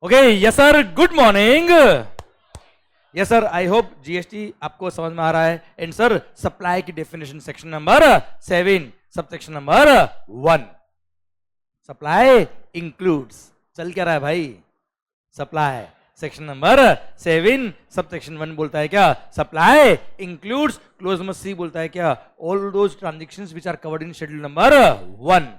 Okay yes sir, good morning. Yes sir, I hope GST आपको समझ में आ रहा है। एंड सर सप्लाई की definition section number 7 subsection number 1, supply includes. चल क्या रहा है भाई? सप्लाई सेक्शन नंबर 7 सबसेक्शन 1 बोलता है क्या? Supply includes clause number C बोलता है क्या? All those transactions which are covered in schedule number 1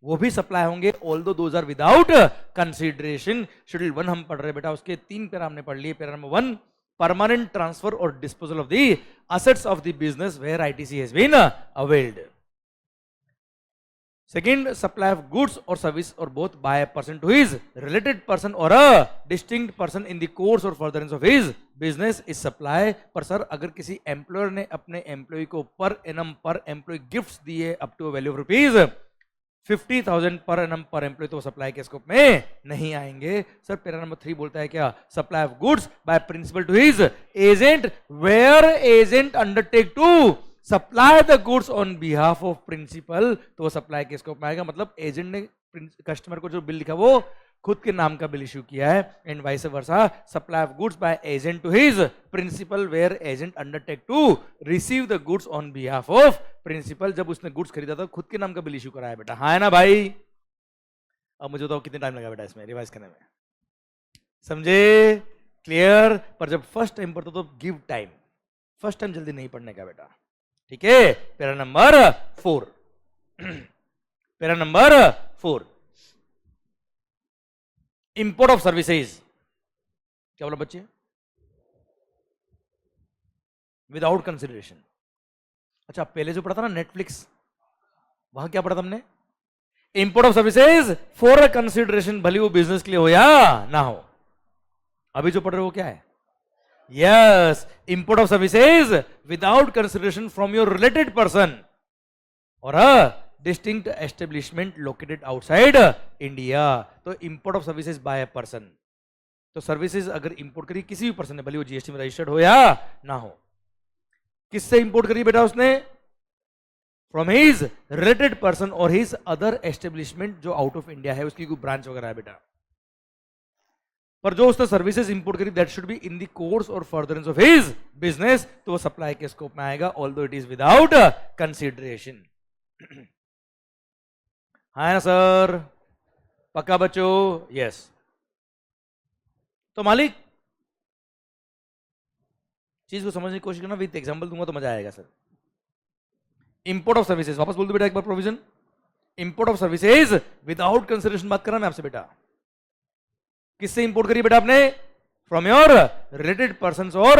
वो भी सप्लाई होंगे, although those are without consideration. Schedule 1 हम पढ़ रहे बेटा, उसके 3 पैरा हमने पढ़ लिए। पैरा नंबर 1 परमानेंट ट्रांसफर और disposal of the assets of the business where ITC has been availed. Second, supply of goods और सर्विस और both by a person to his related person और a distinct person in the course और furtherance of his business is supply. पर sir अगर किसी employer ने अपने employ को per annum per employee gifts दिए up to value of rupees 50,000 per annum per employ, तो सप्लाई के स्कोप में नहीं आएंगे। सर पैरा नंबर 3 बोलता है क्या? Supply of goods by principal to his agent where agent undertake to supply the goods on behalf of principal, तो वो सप्लाई के स्कोप में आएगा। मतलब एजेंट ने कस्टमर को जो बिल लिखा वो खुद के नाम का बिल इश्यू किया है। And vice versa, supply of goods by agent to his principal where agent undertake to receive the goods on behalf of principal. जब उसने गुड्स खरीदा था खुद के नाम का बिल इश्यू कराया बेटा, हाँ है ना भाई? अब मुझे बताओ कितने टाइम लगा बेटा इसमें रिवाइज करने में? समझे? क्लियर? पर जब फर्स्ट टाइम पढ़ते तो गिव टाइम, फर्स्ट टाइम जल्दी नहीं पढ़ने का बेटा, ठीक है? Para number 4 para number 4 import of services. क्या बोला बच्चे? Without consideration. अच्छा पहले जो पढ़ा था ना नेटफ्लिक्स, वहां क्या पढ़ा था हमने? Import of services for a consideration, भले वो बिजनेस के लिए हो या ना हो। अभी जो पढ़ रहे हो क्या है? Yes, import of services without consideration from your related person और a distinct establishment located outside India. तो import of services by a person, तो सर्विसेज अगर इंपोर्ट करी किसी भी पर्सन ने, भले वो जीएसटी में रजिस्टर्ड हो या ना हो, किससे इंपोर्ट करी बेटा उसने? फ्रॉम हिज रिलेटेड पर्सन और हिज अदर एस्टेब्लिशमेंट, जो आउट ऑफ इंडिया है, उसकी कोई ब्रांच वगैरह है बेटा। पर जो उसने सर्विसेज इंपोर्ट करी that should be in the course और फर्दरेंस ऑफ हिज बिजनेस, तो वो सप्लाई के स्कोप में आएगा, although it is without consideration. हाँ ना सर? पक्का बच्चों? यस। तो मालिक चीज को समझने की कोशिश करना, विद एग्जांपल दूंगा तो मजा आएगा सर। इंपोर्ट ऑफ सर्विसेज, वापस बोल दो बेटा एक बार provision. Import of services without consideration बात कर रहा मैं आपसे बेटा। किससे इंपोर्ट करिए बेटा आपने? फ्रॉम योर रिलेटेड पर्सन और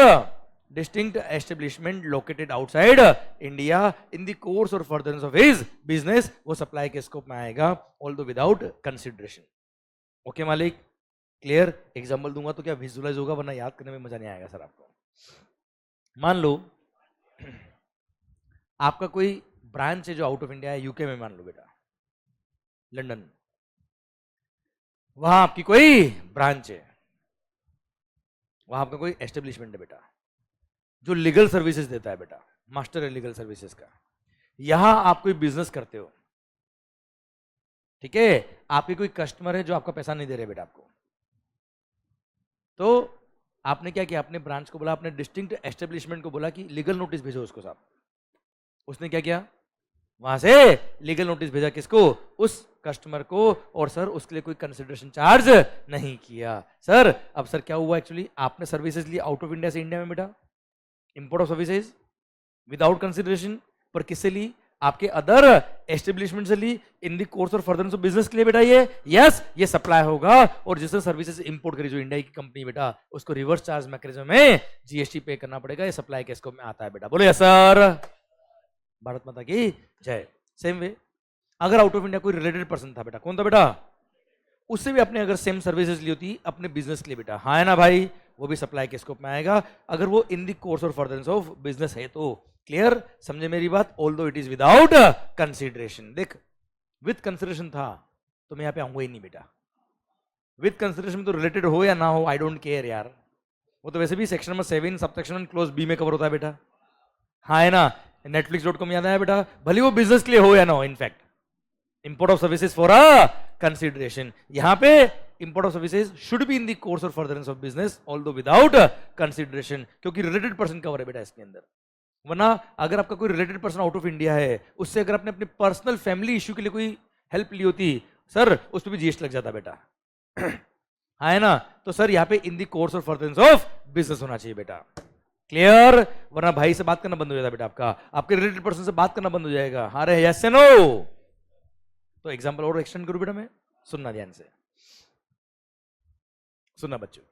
distinct establishment located outside India in the course और फर्दरेंस ऑफ हिज बिजनेस, वो सप्लाई के स्कोप में आएगा, ऑल्दो विदाउट कंसिडरेशन। ओके मालिक? क्लियर? एग्जांपल दूंगा तो क्या विजुअलाइज होगा, वरना याद करने में मजा नहीं आएगा सर आपको। मान लो आपका कोई ब्रांच है जो आउट ऑफ इंडिया है, यूके में मान लो बेटा, लंदन, वहां आपकी कोई ब्रांच है, वहां आपका कोई एस्टेब्लिशमेंट है बेटा जो लीगल सर्विसेज देता है बेटा, मास्टर है लीगल सर्विसेज का। यहां आप कोई बिजनेस करते हो, ठीक है? आपके कोई कस्टमर है जो आपका पैसा नहीं दे रहे बेटा आपको, तो आपने क्या किया? अपने ब्रांच को बोला, अपने डिस्टिंक्ट एस्टेब्लिशमेंट को बोला कि लीगल नोटिस भेजो उसको साहब। उसने क्या किया? वहां से लीगल नोटिस भेजा, किसको? उस कस्टमर को, और सर उसके लिए कोई कंसिडरेशन चार्ज नहीं किया। सर अब सर क्या हुआ? एक्चुअली आपने सर्विसेज ली आउट ऑफ इंडिया से इंडिया में बेटा, import of services without consideration, पर किससे ली? आपके अदर एस्टेब्लिशमेंट से ली इन द कोर्स और फर्दरेंस ऑफ बिजनेस के लिए बेटा। ये यस, ये सप्लाई होगा, और जिसने सर्विसेज इंपोर्ट करी जो इंडिया की कंपनी बेटा, उसको रिवर्स चार्ज मैकेनिज्म में जीएसटी पे करना पड़ेगा। ये सप्लाई के स्कोप में आता है बेटा। बोलो यस सर, भारत माता की जय। सेम वे अगर आउट ऑफ इंडिया कोई रिलेटेड पर्सन था बेटा, कौन था बेटा? उससे भी अपने अगर सेम सर्विसेज ली होती अपने बिजनेस के लिए बेटा, हाँ है ना भाई? वो भी सप्लाई के स्कोप में आएगा, अगर वो इन द कोर्स और फर्दरेंस ऑफ बिजनेस है तो। क्लियर? समझे मेरी बात? Although it is without consideration. देख विद कंसिडरेशन था तो मैं यहां पे आऊंगा ही नहीं बेटा। विद कंसिडरेशन तो रिलेटेड हो या ना हो, आई डोंट केयर यार, वो तो वैसे भी section number 7 subsection clause B में कवर होता है बेटा, हाँ है ना? netflix.com याद आया बेटा, भले वो बिजनेस के लिए हो या ना हो। In fact import of services for a consideration, यहां पे import of services should be in the course or furtherance of business although without consideration, क्योंकि related person कवर है बेटा इसके अंदर। वरना अगर आपका कोई related person out of India है, उससे अगर आपने अपने पर्सनल फैमिली इश्यू के लिए कोई हेल्प ली होती सर, उस पर भी जीएसटी लग जाता बेटा। हाँ है ना, तो सर यहाँ पे इन दी कोर्स और फर्दरेंस ऑफ बिजनेस होना चाहिए बेटा। क्लियर? वरना भाई से बात करना बंद हो जाता बेटा, आपके रिलेटेड पर्सन से बात करना बंद हो जाएगा। हाँ रे, यस से नो? तो एग्जांपल और एक्सटेंड करूं बेटा मैं, सुनना ध्यान से, सुनना बच्चों।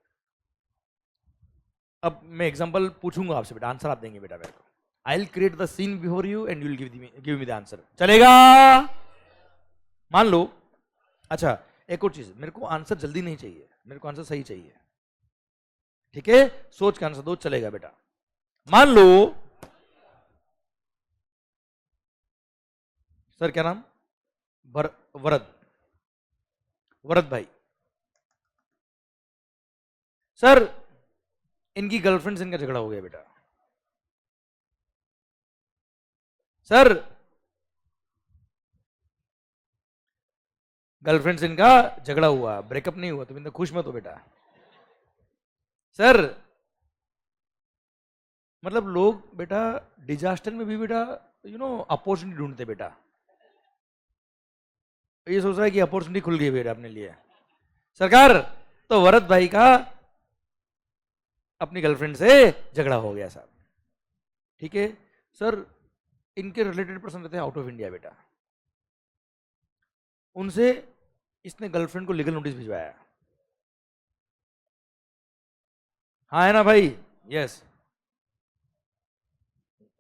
अब मैं एग्जांपल पूछूंगा आपसे बेटा, आंसर आप देंगे बेटा मेरे को। I will create the seen before you and you will give me the answer. चलेगा? मान लो, अच्छा एक और चीज, मेरे को आंसर जल्दी नहीं चाहिए, मेरे को आंसर सही चाहिए, ठीक है? सोच के आंसर दो, चलेगा बेटा। मान लो सर क्या नाम? वरद, वरद भाई। सर इनकी गर्लफ्रेंड से इनका झगड़ा हो गया बेटा। सर गर्लफ्रेंड से इनका झगड़ा हुआ, ब्रेकअप नहीं हुआ, तुम इतना खुश मत हो बेटा। सर मतलब लोग बेटा डिजास्टर में भी बेटा अपॉर्चुनिटी ढूंढते बेटा। ये सोच रहा है कि अपॉर्चुनिटी खुल गई बेटा अपने लिए। सरकार तो वरद भाई का अपनी गर्लफ्रेंड से झगड़ा हो गया साहब, ठीक है? सर इनके रिलेटेड पर्सन रहते हैं आउट ऑफ इंडिया बेटा, उनसे इसने गर्लफ्रेंड को लीगल नोटिस भिजवाया। हाँ है ना भाई? यस।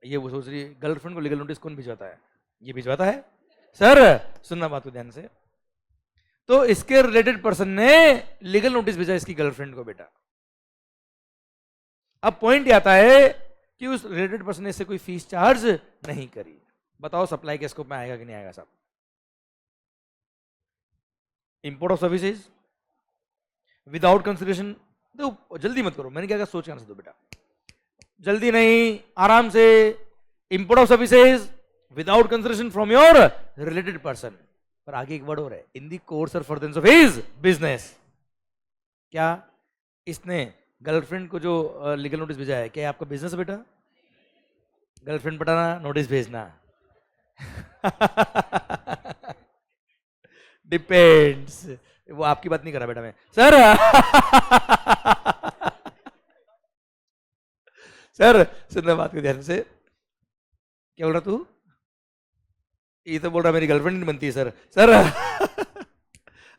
ये वो सोच रही है गर्लफ्रेंड को लीगल नोटिस कौन भिजवाता है? ये भिजवाता है। सर सुनना बात को ध्यान से, तो इसके रिलेटेड पर्सन ने लीगल नोटिस भेजा इसकी गर्लफ्रेंड को बेटा। अब पॉइंट ये आता है कि उस रिलेटेड पर्सन ने इससे कोई फीस चार्ज नहीं करी। बताओ सप्लाई के स्कोप में आएगा कि नहीं आएगा साहब? Import of services without consideration. तो जल्दी मत करो, मैंने क्या कहा, सोच के आंसर दो बेटा, जल्दी नहीं, आराम से। Import of services without consideration from your related person. पर आगे एक वर्ड और है, इन दी कोर्स और फर्दरेंस ऑफ हिज बिजनेस। क्या इसने गर्लफ्रेंड को जो लीगल नोटिस भेजा है, क्या आपका बिजनेस है बेटा? गर्लफ्रेंड पटाना, नोटिस भेजना। डिपेंड्स, वो आपकी बात नहीं कर रहा बेटा मैं। सर सर सुनना बात को ध्यान से। क्या बोल रहा तू? ये तो बोल रहा मेरी गर्लफ्रेंड नहीं बनती है सर। सर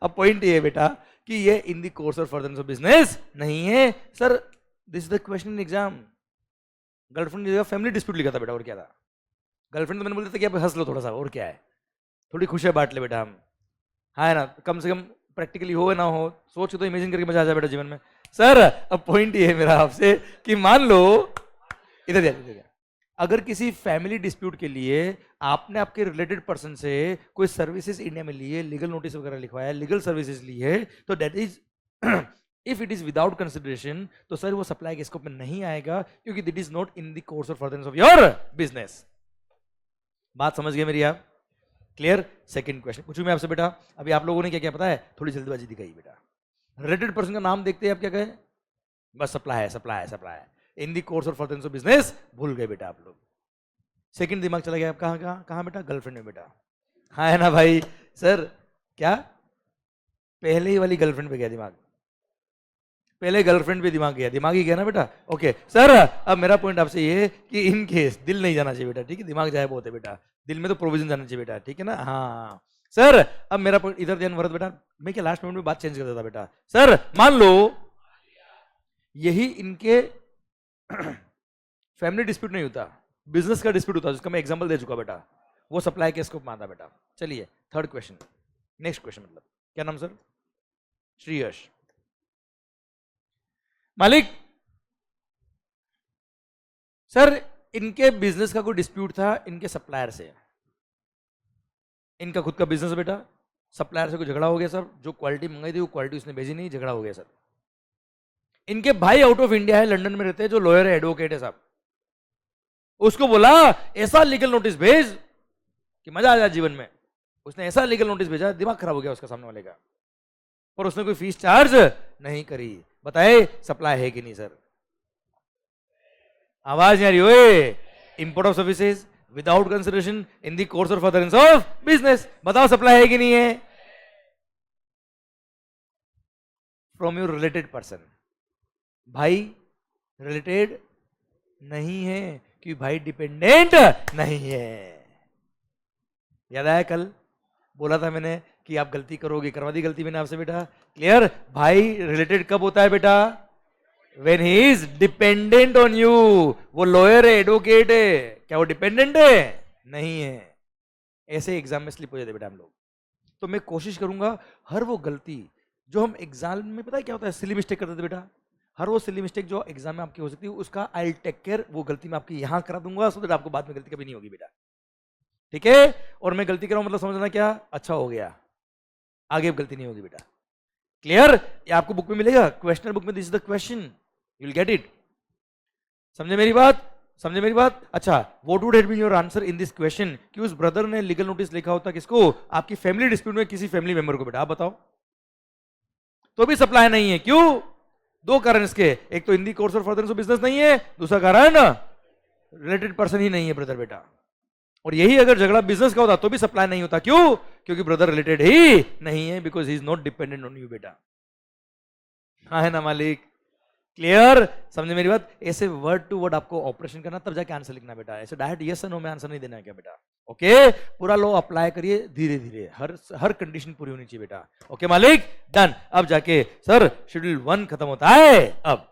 अब पॉइंट ये है बेटा कि ये इन दी कोर्स और फर्दरेंस ऑफ बिजनेस नहीं है sir. This is the question in exam. Girlfriend की जगह फैमिली डिस्प्यूट लिखा था बेटा, और क्या था? गर्लफ्रेंड तो मैंने बोलता था कि आप हंस लो थोड़ा सा, और क्या है, थोड़ी खुशियां बांट ले बेटा हम। हाँ है ना, कम से कम प्रैक्टिकली हो ना हो, सोच के तो इमेजिन करके मजा आ जाए बेटा जीवन में। सर अब पॉइंट ये है मेरा आपसे कि मान लो, इधर ध्यान, अगर किसी फैमिली डिस्प्यूट के लिए आपने आपके रिलेटेड पर्सन से कोई सर्विसेज इंडिया में लिए, लीगल नोटिस वगैरह लिखवाया, लीगल सर्विसेज ली है, तो that is if it is without consideration, तो सर वो सप्लाई के स्कोप में नहीं आएगा, क्योंकि that is not in the course और फर्दरेंस ऑफ योर बिजनेस। बात समझ गए मेरी आप? क्लियर? सेकंड क्वेश्चन पूछूं मैं आपसे बेटा, अभी आप लोगों ने क्या क्या पता है, थोड़ी जल्दबाजी दिखाई बेटा। रिलेटेड पर्सन का नाम देखते हैं आप क्या कहे, बस सप्लाई है, सप्लाई है, सप्लाई है। इन दी कोर्स और फर्दरेंस ऑफ बिजनेस भूल गए बेटा आप लोग। सेकंड दिमाग चला गया आप कहाँ कहाँ कहाँ बेटा? गर्लफ्रेंड में बेटा। हाँ है ना भाई? सर क्या पहले ही वाली गर्लफ्रेंड पे गया दिमाग? पहले गर्लफ्रेंड पे दिमाग गया, दिमाग ही गया ना बेटा। ओके सर, अब मेरा पॉइंट आपसे ये है कि इन केस दिल नहीं जाना चाहिए बेटा, ठीक है? दिमाग जाए बहुत है बेटा, दिल में तो प्रोविजन जाना चाहिए बेटा, ठीक है ना? हाँ सर, अब मेरा पॉइंट इधर ध्यान वरद बेटा, मैं क्या लास्ट मोमेंट में बात चेंज कर देता बेटा। सर मान लो यही इनके फैमिली डिस्प्यूट नहीं होता, बिजनेस का डिस्प्यूट होता, जिसका मैं एग्जांपल दे चुका बेटा, वो सप्लाई के स्कोप में आता बेटा। चलिए थर्ड क्वेश्चन, नेक्स्ट क्वेश्चन, मतलब क्या नाम सर? श्रीयश। मालिक सर इनके बिजनेस का कोई डिस्प्यूट था इनके सप्लायर से, इनका खुद का बिजनेस बेटा, सप्लायर से कोई झगड़ा हो गया सर, जो क्वालिटी मंगाई थी वो क्वालिटी उसने भेजी नहीं, झगड़ा हो गया सर। इनके भाई आउट ऑफ इंडिया है, लंदन में रहते हैं, जो लॉयर है, एडवोकेट है साहब, उसको बोला ऐसा लीगल नोटिस भेज कि मजा आ जाए जीवन में। उसने ऐसा लीगल नोटिस भेजा, दिमाग खराब हो गया उसका सामने वाले का। पर उसने कोई फीस चार्ज नहीं करी। बताए सप्लाई है कि नहीं सर? आवाज नहीं आ रही ओए। Import of services without consideration in the course और फर्दरेंस ऑफ बिजनेस, बताओ सप्लाई है कि नहीं है? From your related person. भाई रिलेटेड नहीं है क्योंकि भाई डिपेंडेंट नहीं है। याद आया कल बोला था मैंने कि आप गलती करोगे, करवा दी गलती मैंने आपसे बेटा। क्लियर? भाई रिलेटेड कब होता है बेटा? When he is dependent on you। वो लॉयर है, एडवोकेट है, क्या वो डिपेंडेंट है? नहीं है। ऐसे एग्जाम में स्लिप हो जाते बेटा हम लोग। तो मैं कोशिश करूंगा हर वो गलती जो हम एग्जाम में, पता है क्या होता है, सिली मिस्टेक करते थे बेटा, हर वो सिली मिस्टेक जो एग्जाम में आपकी हो सकती है उसका आई टेक केयर, वो गलती मैं आपकी यहां करा दूंगा सो दैट आपको बाद में गलती कभी नहीं होगी बेटा। ठीक है? और मैं गलती कर रहा हूं मतलब समझना क्या, अच्छा हो गया, आगे गलती नहीं होगी बेटा। क्लियर? ये आपको बुक में मिलेगा, क्वेश्चन बुक में, this is the question, you will get it. समझे मेरी बात? समझे मेरी बात? अच्छा, what would have been your answer in this question कि उस ब्रदर ने लीगल नोटिस लिखा होता किसको? आपकी फैमिली डिस्प्यूट में किसी फैमिली मेंबर को बेटा, आप बताओ। तो भी सप्लाई नहीं है, क्यों? दो कारण इसके, एक तो इन दी कोर्स और फर्दरेंस ऑफ बिजनेस नहीं है, दूसरा कारण रिलेटेड पर्सन ही नहीं है ब्रदर बेटा। और यही अगर झगड़ा बिजनेस का होता तो भी सप्लाई नहीं होता, क्यों? क्योंकि ब्रदर रिलेटेड ही नहीं है, because he is not dependent on you बेटा। हाँ है ना मालिक? क्लियर? समझे मेरी बात? ऐसे वर्ड टू वर्ड आपको ऑपरेशन करना, तब जाके आंसर लिखना बेटा। ऐसे डायरेक्ट यस नो में आंसर नहीं देना है क्या बेटा? ओके? पूरा लो अप्लाई करिए धीरे धीरे, हर कंडीशन पूरी होनी चाहिए बेटा। ओके मालिक? डन। अब जाके सर शेड्यूल 1 खत्म होता है अब।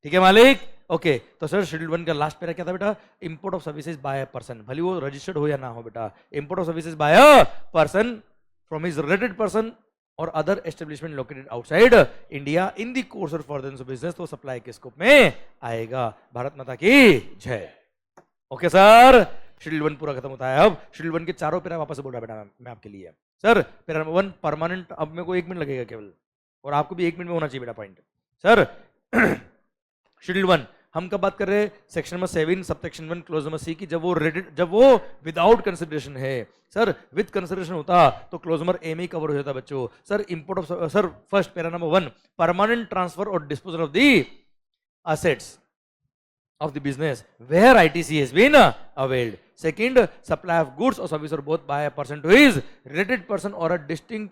ठीक है मालिक? ओके तो सर शेड्यूल 1 का लास्ट पैरा क्या था बेटा? Import of services by a person, भले वो रजिस्टर्ड हो या ना हो बेटा। Import of services by a person from his related person और other establishment located outside India in the course और फर्दरेंस ऑफ बिजनेस, तो सप्लाई के स्कोप में आएगा। भारत माता की जय। ओके सर, शेड्यूल 1 पूरा खत्म होता है। अब शेड्यूल 1 के चारों पैरा वापस बोल रहा बेटा मैं आपके लिए। सर पैरा नंबर 1 परमानेंट, अब मेरे को 1 मिनट लगेगा केवल, और आपको भी 1 मिनट में होना चाहिए बेटा पॉइंट। सर शेड्यूल 1 हम कब बात कर रहे हैं? Section number 7 subsection 1 clause number C की, जब वो विदाउट कंसिडरेशन है। सर विद कंसिडरेशन होता तो क्लोज नंबर ए में ही कवर हो जाता बच्चों। Sir import of, sir first para number 1 permanent transfer और disposal of the assets of the business where ITC has been availed. Second, supply of goods or service or both by a person to his related person or a distinct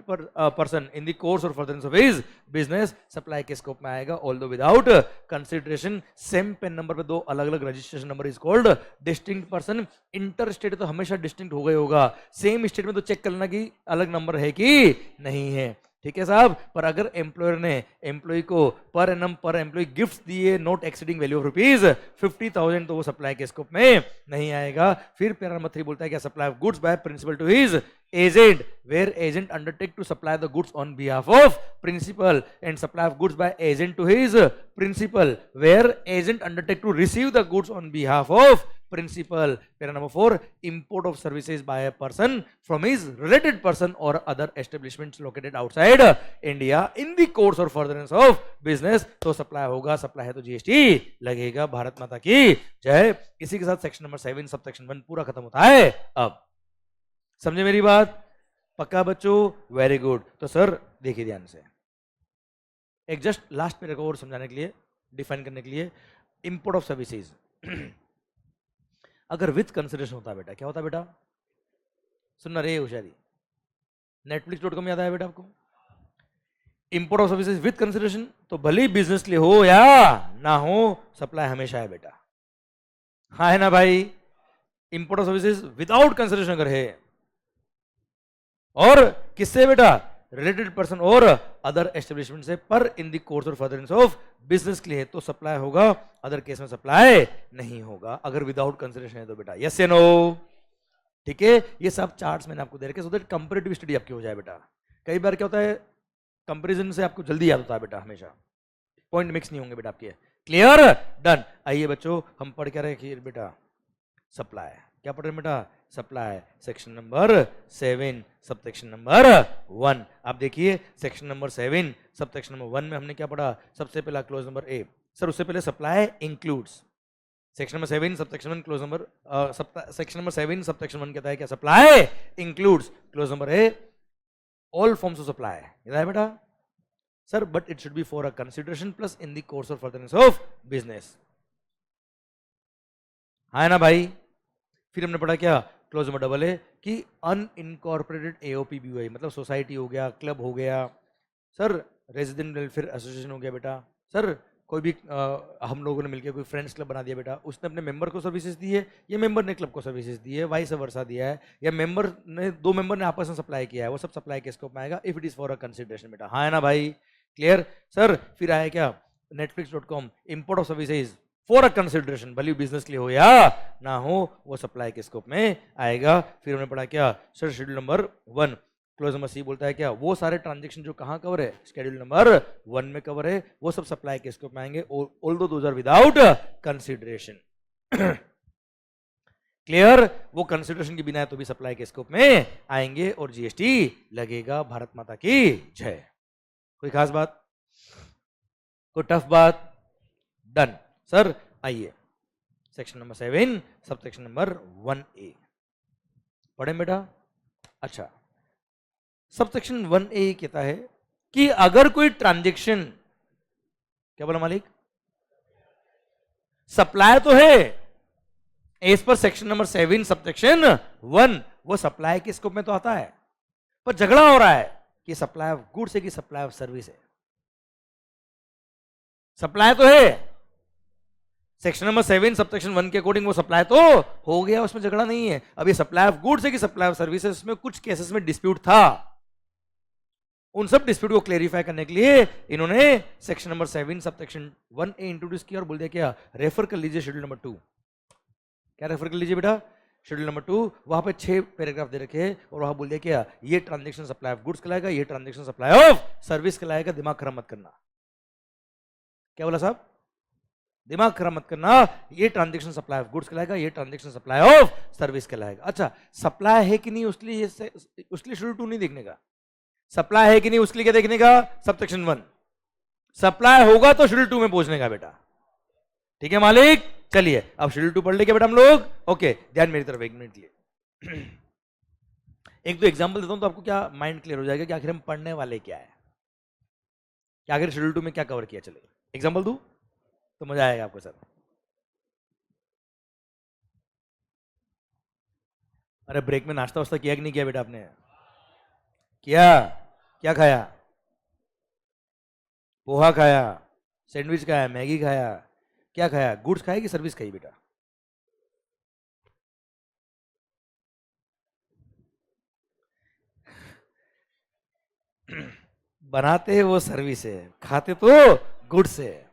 person in the course or furtherance of his business, supply के scope में आएगा, although without consideration। same PAN number पे 2 अलग अलग registration number is called distinct person। Inter state तो हमेशा distinct हो गए होगा, सेम स्टेट में तो चेक करना कि अलग नंबर है कि नहीं है। ठीक है साहब? पर अगर एम्प्लॉयर ने एम्प्लॉय को per annum per employee gifts दिए not exceeding value of rupees 50,000 तो वो सप्लाई के स्कोप में नहीं आएगा। फिर पैरा नंबर 3 बोलता है क्या? Supply of goods by principal to his agent where agent undertake to supply the goods on behalf of principal, and supply of goods by agent to his principal where agent undertake to receive the goods on behalf of principal। Para number 4 import of services by a person from his related person or other establishments located outside India in the course or furtherance of business, तो supply होगा, supply है तो GST लगेगा। भारत माता की जय। इसी के साथ सेक्शन नंबर 7 सबसेक्शन 1 पूरा खत्म होता है। अब समझे मेरी बात? पक्का बच्चों? Very good. तो सर देखिए ध्यान से, एक जस्ट लास्ट पैरा को और समझाने के लिए, डिफाइन करने के लिए, इंपोर्ट ऑफ सर्विसेज अगर विथ कंसिडरेशन होता है बेटा, क्या होता है बेटा? सुनना रे होशियारी, netflix.com याद आया बेटा आपको? Import of services with consideration तो भले ही बिजनेस के लिए हो या ना हो, सप्लाई हमेशा है बेटा। हाँ है ना भाई? Import of services without consideration अगर है, और किससे बेटा? रिलेटेड पर्सन और अदर एस्टेब्लिशमेंट से, पर इन द कोर्स और फर्दरेंस ऑफ बिजनेस के लिए तो सप्लाई होगा, अदर केस में सप्लाई नहीं होगा अगर विदाउट कंसिडरेशन है तो बेटा। यस या नो? ठीक है? ये सब चार्ट्स मैंने आपको दे रखे सो दैट कंपैरेटिव स्टडी आपकी हो जाए बेटा। कई बार क्या होता है, कंपैरिजन से आपको जल्दी याद होता है बेटा, हमेशा पॉइंट मिक्स नहीं होंगे बेटा आपके। क्लियर? डन। आइए बच्चों हम पढ़ क्या रहे बेटा? सप्लाई। क्या पढ़ रहे बेटा? Supply section number 7 subsection number 1। आप देखिए सेक्शन नंबर 7 सबसेक्शन नंबर 1 में हमने क्या पढ़ा? सबसे पहला क्लोज नंबर ए। सर उससे पहले supply includes, section number 7 subsection 1 clause number section number 7 subsection 1 कहता है क्या? Supply includes clause number A all forms of supply, याद है बेटा sir, but it should be for a consideration plus in the course of furtherance of business, है ना भाई। फिर हमने पढ़ा क्या, क्लोज नंबर डबल ए कि अनइनकॉर्पोरेटेड एओपीबीवाई मतलब सोसाइटी हो गया, क्लब हो गया, सर रेजिडेंट वेलफेयर एसोसिएशन हो गया बेटा, सर कोई भी हम लोगों ने मिलकर कोई फ्रेंड्स क्लब बना दिया बेटा, उसने अपने मेंबर को सर्विसेज दी है, ये मेंबर ने क्लब को सर्विसेज दी है, वाइस वर्सा दिया है, या मेंबर ने दो मेंबर ने आपस में सप्लाई किया है, वो सब सप्लाई के स्कोप में आएगा if it is for a consideration बेटा, हाँ है ना भाई, क्लियर सर। फिर आया क्या, netflix.com import of services for a consideration, भले बिजनेस के लिए हो या ना हो, वो सप्लाई के स्कोप में आएगा। फिर हमने पढ़ा क्या sir, schedule number 1 clause number C बोलता है क्या, वो सारे ट्रांजेक्शन जो कहाँ कवर है, शेड्यूल नंबर 1 में कवर है, वो सब सप्लाई के स्कोप में आएंगे, although those are without consideration, clear. वो कंसिडरेशन के बिना है तो भी सप्लाई के स्कोप में आएंगे और जीएसटी लगेगा। भारत माता की जय। कोई खास बात, कोई टफ बात, डन सर। आइए section number 7 sub section number 1A पढ़े बेटा। अच्छा, सब सेक्शन 1A कहता है कि अगर कोई ट्रांजेक्शन, क्या बोला मालिक, सप्लाई तो है as per section number 7 sub section 1, वो सप्लाई के स्कोप में तो आता है, पर झगड़ा हो रहा है कि सप्लाई ऑफ गुड्स है कि सप्लाई ऑफ सर्विस है। सप्लाई तो है सेक्शन नंबर 7 सब सेक्शन 1 के अकॉर्डिंग, वो सप्लाई तो हो गया, उसमें झगड़ा नहीं है। अब ये सप्लाई ऑफ गुड्स है कि सप्लाई ऑफ सर्विसेज में कुछ केसेस में डिस्प्यूट था, उन सब डिस्प्यूट को क्लेरिफाई करने के लिए इन्होंने section number 7 sub section 1A introduce किया और बोल दिया क्या, रेफर कर लीजिए शेड्यूल नंबर 2। क्या रेफर कर लीजिए बेटा, शेड्यूल नंबर 2, वहां पे 6 पैराग्राफ दे रखे हैं और वहां बोल दिया क्या, ये ट्रांजेक्शन सप्लाई ऑफ गुड्स कहलाएगा, ये ट्रांजेक्शन सप्लाई ऑफ सर्विस कहलाएगा। दिमाग खराब मत करना, क्या बोला साहब, दिमाग खराब मत करना, ये ट्रांजेक्शन सप्लाई ऑफ गुड्स कहलाएगा, ये ट्रांजेक्शन सप्लाई ऑफ सर्विस कहलाएगा। अच्छा, सप्लाई है कि नहीं उसके लिए शेड्यूल 2 नहीं देखने का, सप्लाई है कि नहीं उसके लिए क्या देखने का, सब सेक्शन 1। सप्लाई होगा तो शेड्यूल 2 में पहुंचने का बेटा, ठीक है मालिक। चलिए अब शेड्यूल 2 पढ़ लेंगे बेटा हम लोग, ओके। ध्यान मेरी तरफ 1 मिनट लिए एक दो एग्जांपल देता हूं तो आपको क्या माइंड क्लियर हो जाएगा कि आखिर हम पढ़ने वाले क्या है, कि आखिर शेड्यूल 2 में क्या कवर किया। चलिए एग्जांपल दूं तो मजा आएगा आपको सर। अरे ब्रेक में नाश्ता वास्ता किया कि नहीं किया बेटा आपने, किया, क्या खाया, पोहा खाया, सैंडविच खाया, मैगी खाया, क्या खाया, गुड्स खाया कि सर्विस खाई बेटा, बनाते वो सर्विस है, खाते तो गुड्स है।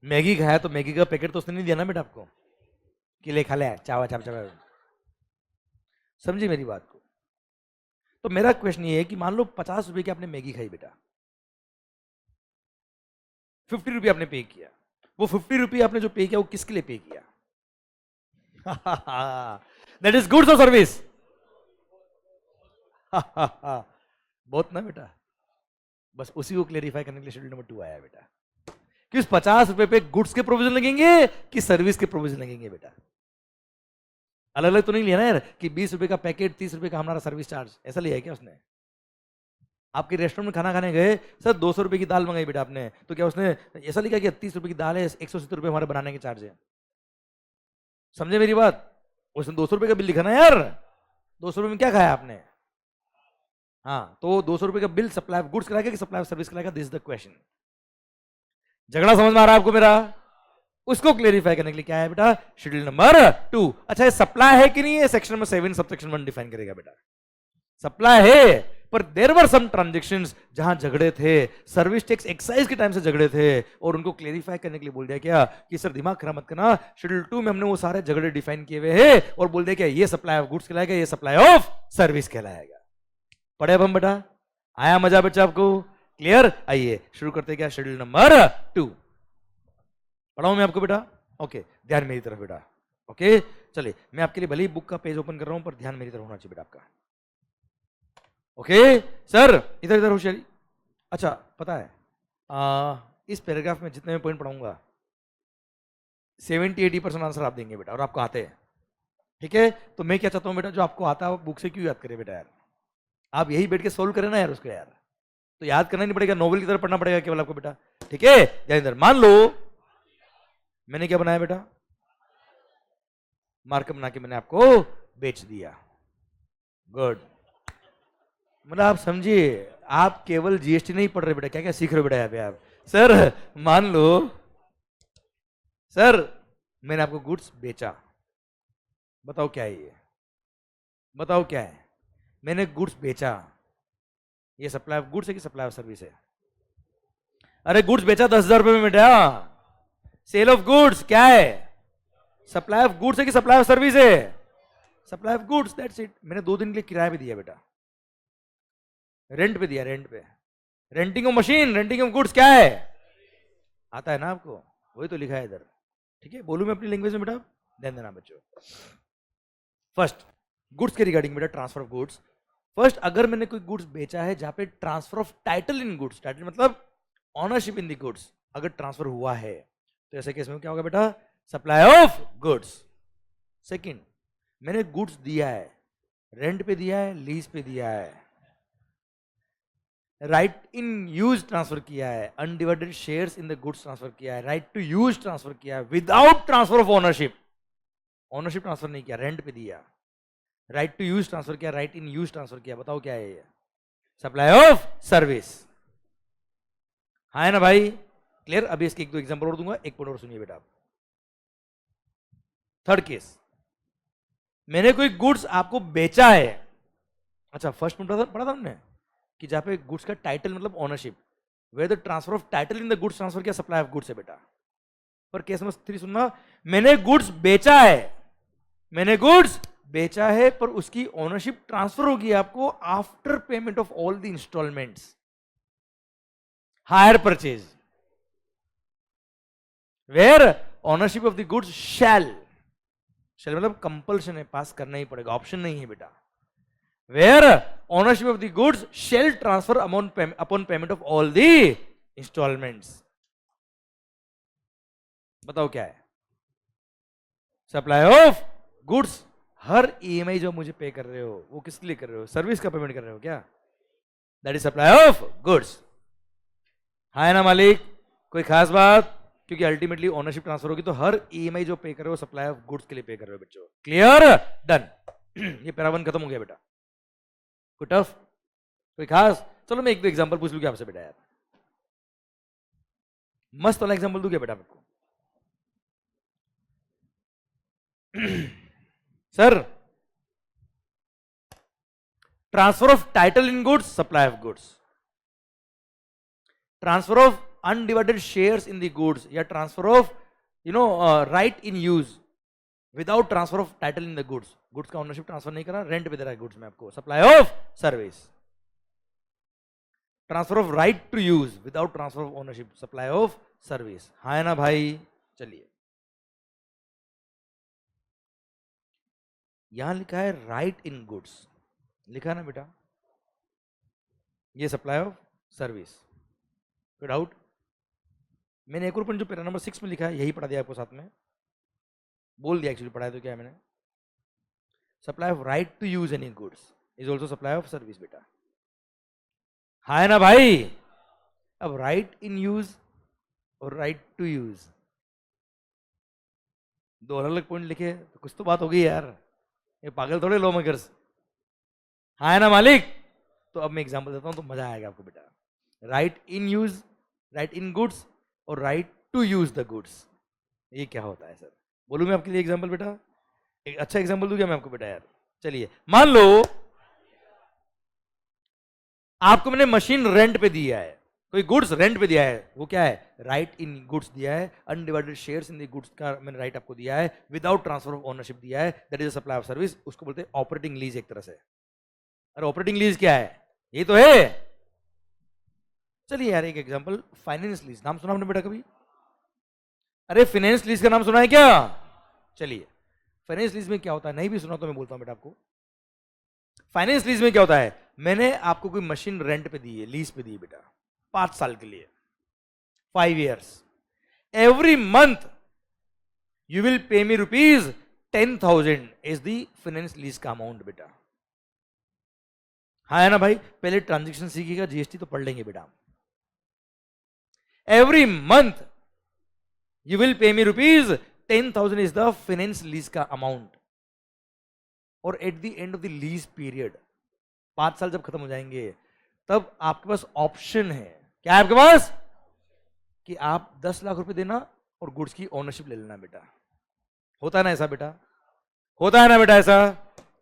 मैगी खाया तो मैगी का पैकेट तो उसने नहीं दिया ना बेटा आपको कि ले खा ले चावा चाव चावा, समझी मेरी बात को। तो मेरा क्वेश्चन ये है कि मान लो 50 रुपए की आपने मैगी खाई बेटा, 50 रुपये आपने पे किया, वो 50 रुपये आपने जो पे किया वो किसके लिए पे किया, दैट इज गुड्स और सर्विस। बहुत ना बेटा, बस उसी को क्लेरिफाई करने के लिए शेड्यूल नंबर 2 आया बेटा कि उस 50 रुपए पे गुड्स के प्रोविजन लगेंगे कि सर्विस के प्रोविजन लगेंगे बेटा। अलग अलग तो नहीं लिया ना यार कि 20 रुपए का पैकेट 30 रुपए का हमारा सर्विस चार्ज, ऐसा लिया है क्या उसने। आपके रेस्टोरेंट में खाना खाने गए सर, 200 रुपए की दाल मंगाई बेटा आपने, तो क्या उसने ऐसा लिखा कि 30 रुपए की दाल है, 170 रुपए हमारे बनाने के चार्ज है। समझे मेरी बात, उसने 200 रुपए का बिल लिखा ना यार, 200 रुपए में क्या खाया आपने। हाँ, तो 200 रुपए का बिल सप्लाई ऑफ गुड्स कराएगा कि सप्लाई ऑफ सर्विस कराएगा, दिस इज द क्वेश्चन। झगड़ा समझ में आ रहा है आपको मेरा, उसको क्लेरिफाई करने के लिए क्या है बेटा, शेड्यूल नंबर 2। अच्छा, ये सप्लाई है कि नहीं है, section number 7 sub section 1 define करेगा बेटा। सप्लाई है, पर देयर वर सम ट्रांजैक्शंस जहां झगड़े थे, सर्विस टैक्स एक्साइज के टाइम से झगड़े थे, और उनको क्लेरिफाई करने के लिए बोल दिया क्या कि सर दिमाग खराब मत करना, शेड्यूल 2 में हमने वो सारे झगड़े डिफाइन किए हुए हैं और बोल दिया क्या ये सप्लाई ऑफ गुड्स कहलाएगा, ये सप्लाई ऑफ सर्विस कहलाएगा। पढ़े अब हम बेटा, आया मजा बच्चा आपको, क्लियर। आइए शुरू करते क्या, शेड्यूल नंबर 2 पढ़ाऊं मैं आपको बेटा, ओके। ध्यान मेरी तरफ बेटा, ओके। चलिए मैं आपके लिए भले ही बुक का पेज ओपन कर रहा हूं, पर ध्यान मेरी तरफ होना चाहिए बेटा आपका, ओके सर। इधर इधर होशियारी। अच्छा पता है इस पैराग्राफ में जितने मैं पॉइंट पढ़ाऊंगा 70-80% आंसर आप देंगे बेटा, और आपको आते हैं, ठीक है, तो मैं क्या चाहता हूँ बेटा, जो आपको आता है वो बुक से क्यों याद करे बेटा यार, आप यही बैठ के सोल्व करें ना यार उसको यार, तो याद करना नहीं पड़ेगा, नोवेल की तरह पढ़ना पड़ेगा केवल आपको बेटा। ठीक है, ध्यान, मान लो मैंने क्या बनाया बेटा, मार्कअप बना के मैंने आपको बेच दिया। गुड, मतलब आप समझिए, आप केवल जीएसटी नहीं पढ़ रहे बेटा, क्या क्या सीख रहे हो बेटा यहाँ पे आप। सर मान लो सर मैंने आपको गुड्स बेचा, बताओ क्या है ये, बताओ क्या है, मैंने गुड्स बेचा, ये सप्लाई ऑफ गुड्स है कि सप्लाई ऑफ सर्विस है? अरे गुड्स बेचा 10,000 रुपए में बेटा, सेल ऑफ गुड्स क्या है, सप्लाई ऑफ गुड्स है कि सप्लाई ऑफ सर्विस है? Supply of goods, that's it. मैंने 2 दिन के लिए किराए पे दिया बेटा, रेंट पे दिया, रेंट पे। Renting of machine, renting of goods क्या है, आता है ना आपको, वही तो लिखा है इधर। ठीक है, बोलूं मैं अपनी लैंग्वेज में बेटा, ध्यान देना बच्चों। फर्स्ट गुड्स के रिगार्डिंग बेटा, ट्रांसफर ऑफ गुड्स। फर्स्ट अगर मैंने कोई गुड्स बेचा है जहां पे transfer of title in goods, title मतलब ऑनरशिप इन द गुड्स, अगर ट्रांसफर हुआ है तो ऐसे केस में क्या होगा बेटा, सप्लाई ऑफ गुड्स। सेकंड, मैंने गुड्स दिया है, रेंट पे दिया है, लीज पे दिया है, राइट इन यूज ट्रांसफर किया है, undivided shares in the goods transfer किया है, राइट टू यूज ट्रांसफर किया है without transfer of ownership, ownership transfer नहीं किया, रेंट पे दिया, राइट टू यूज ट्रांसफर किया, राइट इन यूज ट्रांसफर किया, बताओ क्या है ये, सप्लाई ऑफ सर्विस। हाँ है ना भाई, क्लियर? अभी इसके 1-2 एग्जांपल और दूंगा, एक पॉइंट और सुनिए बेटा आप। थर्ड केस, मैंने कोई गुड्स आपको बेचा है, अच्छा फर्स्ट में पढ़ा था हमने कि जहां पे गुड्स का टाइटल मतलब ownership, where the transfer of title in the goods transfer किया, सप्लाई ऑफ गुड्स है बेटा। पर केस नंबर 3 सुनना, मैंने गुड्स बेचा है, मैंने गुड्स बेचा है पर उसकी ओनरशिप ट्रांसफर होगी आपको after payment of all the instalments, hire purchase, where ownership of the goods shall मतलब कंपल्शन है, पास करना ही पड़ेगा, ऑप्शन नहीं है बेटा, where ownership of the goods shall transfer upon payment of all the instalments. बताओ क्या है, सप्लाई ऑफ गुड्स। हर ईएमआई जो मुझे पे कर रहे हो वो किसके लिए कर रहे हो, सर्विस का पेमेंट कर रहे हो क्या, that is supply of goods. हाँ है ना मालिक, कोई खास बात, क्योंकि अल्टीमेटली ओनरशिप ट्रांसफर होगी तो हर ईएमआई जो पे कर रहे हो सप्लाई ऑफ गुड्स के लिए पे कर रहे हो बच्चों। Clear, done. ये पैरा 1 खत्म हो गया बेटा, कोई टफ, कोई खास? चलो मैं 1-2 एग्जांपल पूछ लूं क्या आपसे बेटा यार, मस्त वाला एग्जांपल दूं क्या बेटा आपको? Sir transfer of title in goods, supply of goods, transfer of undivided shares in the goods, या transfer of right in use without transfer of title in the goods, goods का ओनरशिप ट्रांसफर नहीं करा, rent पे दे रहा है goods में आपको, supply of service. Transfer of right to use without transfer of ownership, supply of service. हाँ है ना भाई, चलिए यहां लिखा है राइट इन गुड्स, लिखा है ना बेटा, ये सप्लाई ऑफ सर्विस, कोई डाउट? मैंने एक और पॉइंट जो पैरा नंबर 6 में लिखा है यही पढ़ा दिया आपको, साथ में बोल दिया, एक्चुअली पढ़ाया तो क्या है मैंने, supply of right to use any goods is also supply of service बेटा। हाँ है ना भाई, अब राइट इन यूज और राइट टू यूज दो अलग अलग पॉइंट लिखे तो कुछ तो बात हो गई यार, ये पागल थोड़े लॉ मेकर्स। हाँ है ना मालिक, तो अब मैं एग्जांपल देता हूं तो मजा आएगा आपको बेटा, right in use, right in goods और right to use the goods, ये क्या होता है सर? बोलूं मैं आपके लिए एग्जांपल बेटा, एक अच्छा एग्जांपल दूं क्या मैं आपको बेटा यार? चलिए मान लो आपको मैंने मशीन रेंट पे दिया है, कोई गुड्स रेंट पे दिया है, वो क्या है, राइट इन गुड्स दिया है, undivided shares in the goods का मैंने राइट आपको दिया है, विदाउट ट्रांसफर ऑफ ओनरशिप दिया है, that is supply of service, उसको बोलते हैं ऑपरेटिंग लीज एक तरह से। अरे ऑपरेटिंग लीज क्या है, ये तो है। चलिए यार एक एग्जांपल, फाइनेंस लीज, नाम सुना आपने बेटा कभी? अरे फाइनेंस लीज का नाम सुना है क्या? चलिए फाइनेंस लीज में क्या होता है, नहीं भी सुना तो मैं बोलता हूं बेटा आपको। फाइनेंस लीज में क्या होता है, मैंने आपको कोई मशीन रेंट पे दी है, लीज पे दी है बेटा 5 साल के लिए, 5 years, every month you will pay me 10,000 is the finance lease का अमाउंट बेटा। हाँ है ना भाई, पहले ट्रांजेक्शन सीखिएगा, जीएसटी तो पढ़ लेंगे बेटा। Every month you will pay me rupees 10,000 is the finance lease का अमाउंट। और at the end of the lease period, 5 साल जब खत्म हो जाएंगे, तब आपके पास ऑप्शन है, क्या है आपके पास, कि आप 10 लाख रुपए देना और गुड्स की ओनरशिप ले लेना बेटा। होता है ना ऐसा बेटा, होता है ना बेटा ऐसा,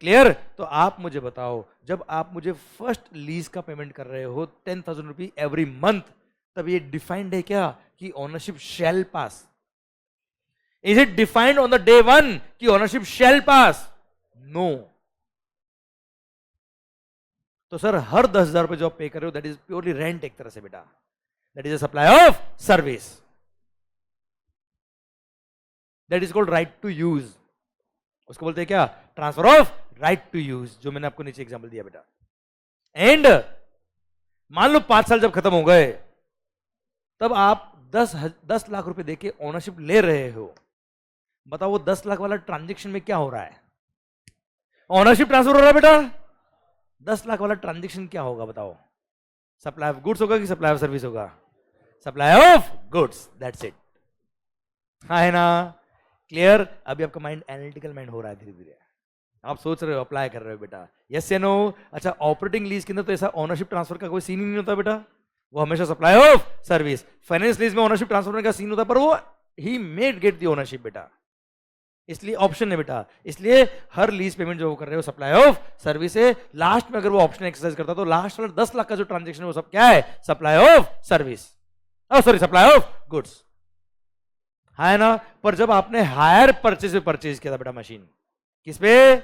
क्लियर। तो आप मुझे बताओ, जब आप मुझे फर्स्ट लीज का पेमेंट कर रहे हो 10,000 रुपी एवरी मंथ, तब ये डिफाइंड है क्या कि ownership shall pass? Is it defined on the day one कि ओनरशिप शैल पास? नो। तो सर हर 10,000 रुपए जो आप पे कर रहे हो, दैट इज प्योरली रेंट एक तरह से बेटा, that is a supply of service, that is called right to use. उसको बोलते हैं क्या? Transfer of right to use, जो मैंने आपको नीचे एग्जांपल दिया बेटा। एंड मान लो 5 साल जब खत्म हो गए, तब आप 10 लाख रुपए देके ओनरशिप ले रहे हो। बताओ वो 10 लाख वाला ट्रांजेक्शन में क्या हो रहा है? ओनरशिप ट्रांसफर हो रहा है बेटा। 10 लाख वाला ट्रांजेक्शन क्या होगा बताओ? सप्लाई ऑफ गुड्स होगा कि सप्लाई ऑफ सर्विस होगा? Supply of goods, that's it. हाँ है ना, क्लियर। अभी आपका माइंड एनालिटिकल माइंड हो रहा है धीरे धीरे, आप सोच रहे हो, अप्लाई कर रहे हो बेटा, यस या नो। अच्छा, ऑपरेटिंग लीज के अंदर तो ऐसा ओनरशिप ट्रांसफर का कोई सीन ही नहीं होता बेटा, वो हमेशा supply of service. Finance lease में ओनरशिप ट्रांसफर का सीन होता है, पर वो he made get the ownership बेटा, इसलिए ऑप्शन है बेटा। इसलिए हर लीज पेमेंट जो कर रहे हो सप्लाई ऑफ सर्विस है, लास्ट में अगर वो ऑप्शन एक्सरसाइज करता तो लास्ट वाला 10 लाख का जो ट्रांजेक्शन है वो सब क्या है? Supply of service, sorry supply of goods, है ना। पर जब आपने हायर परचेज पे परचेज किया था बेटा मशीन, किस पे?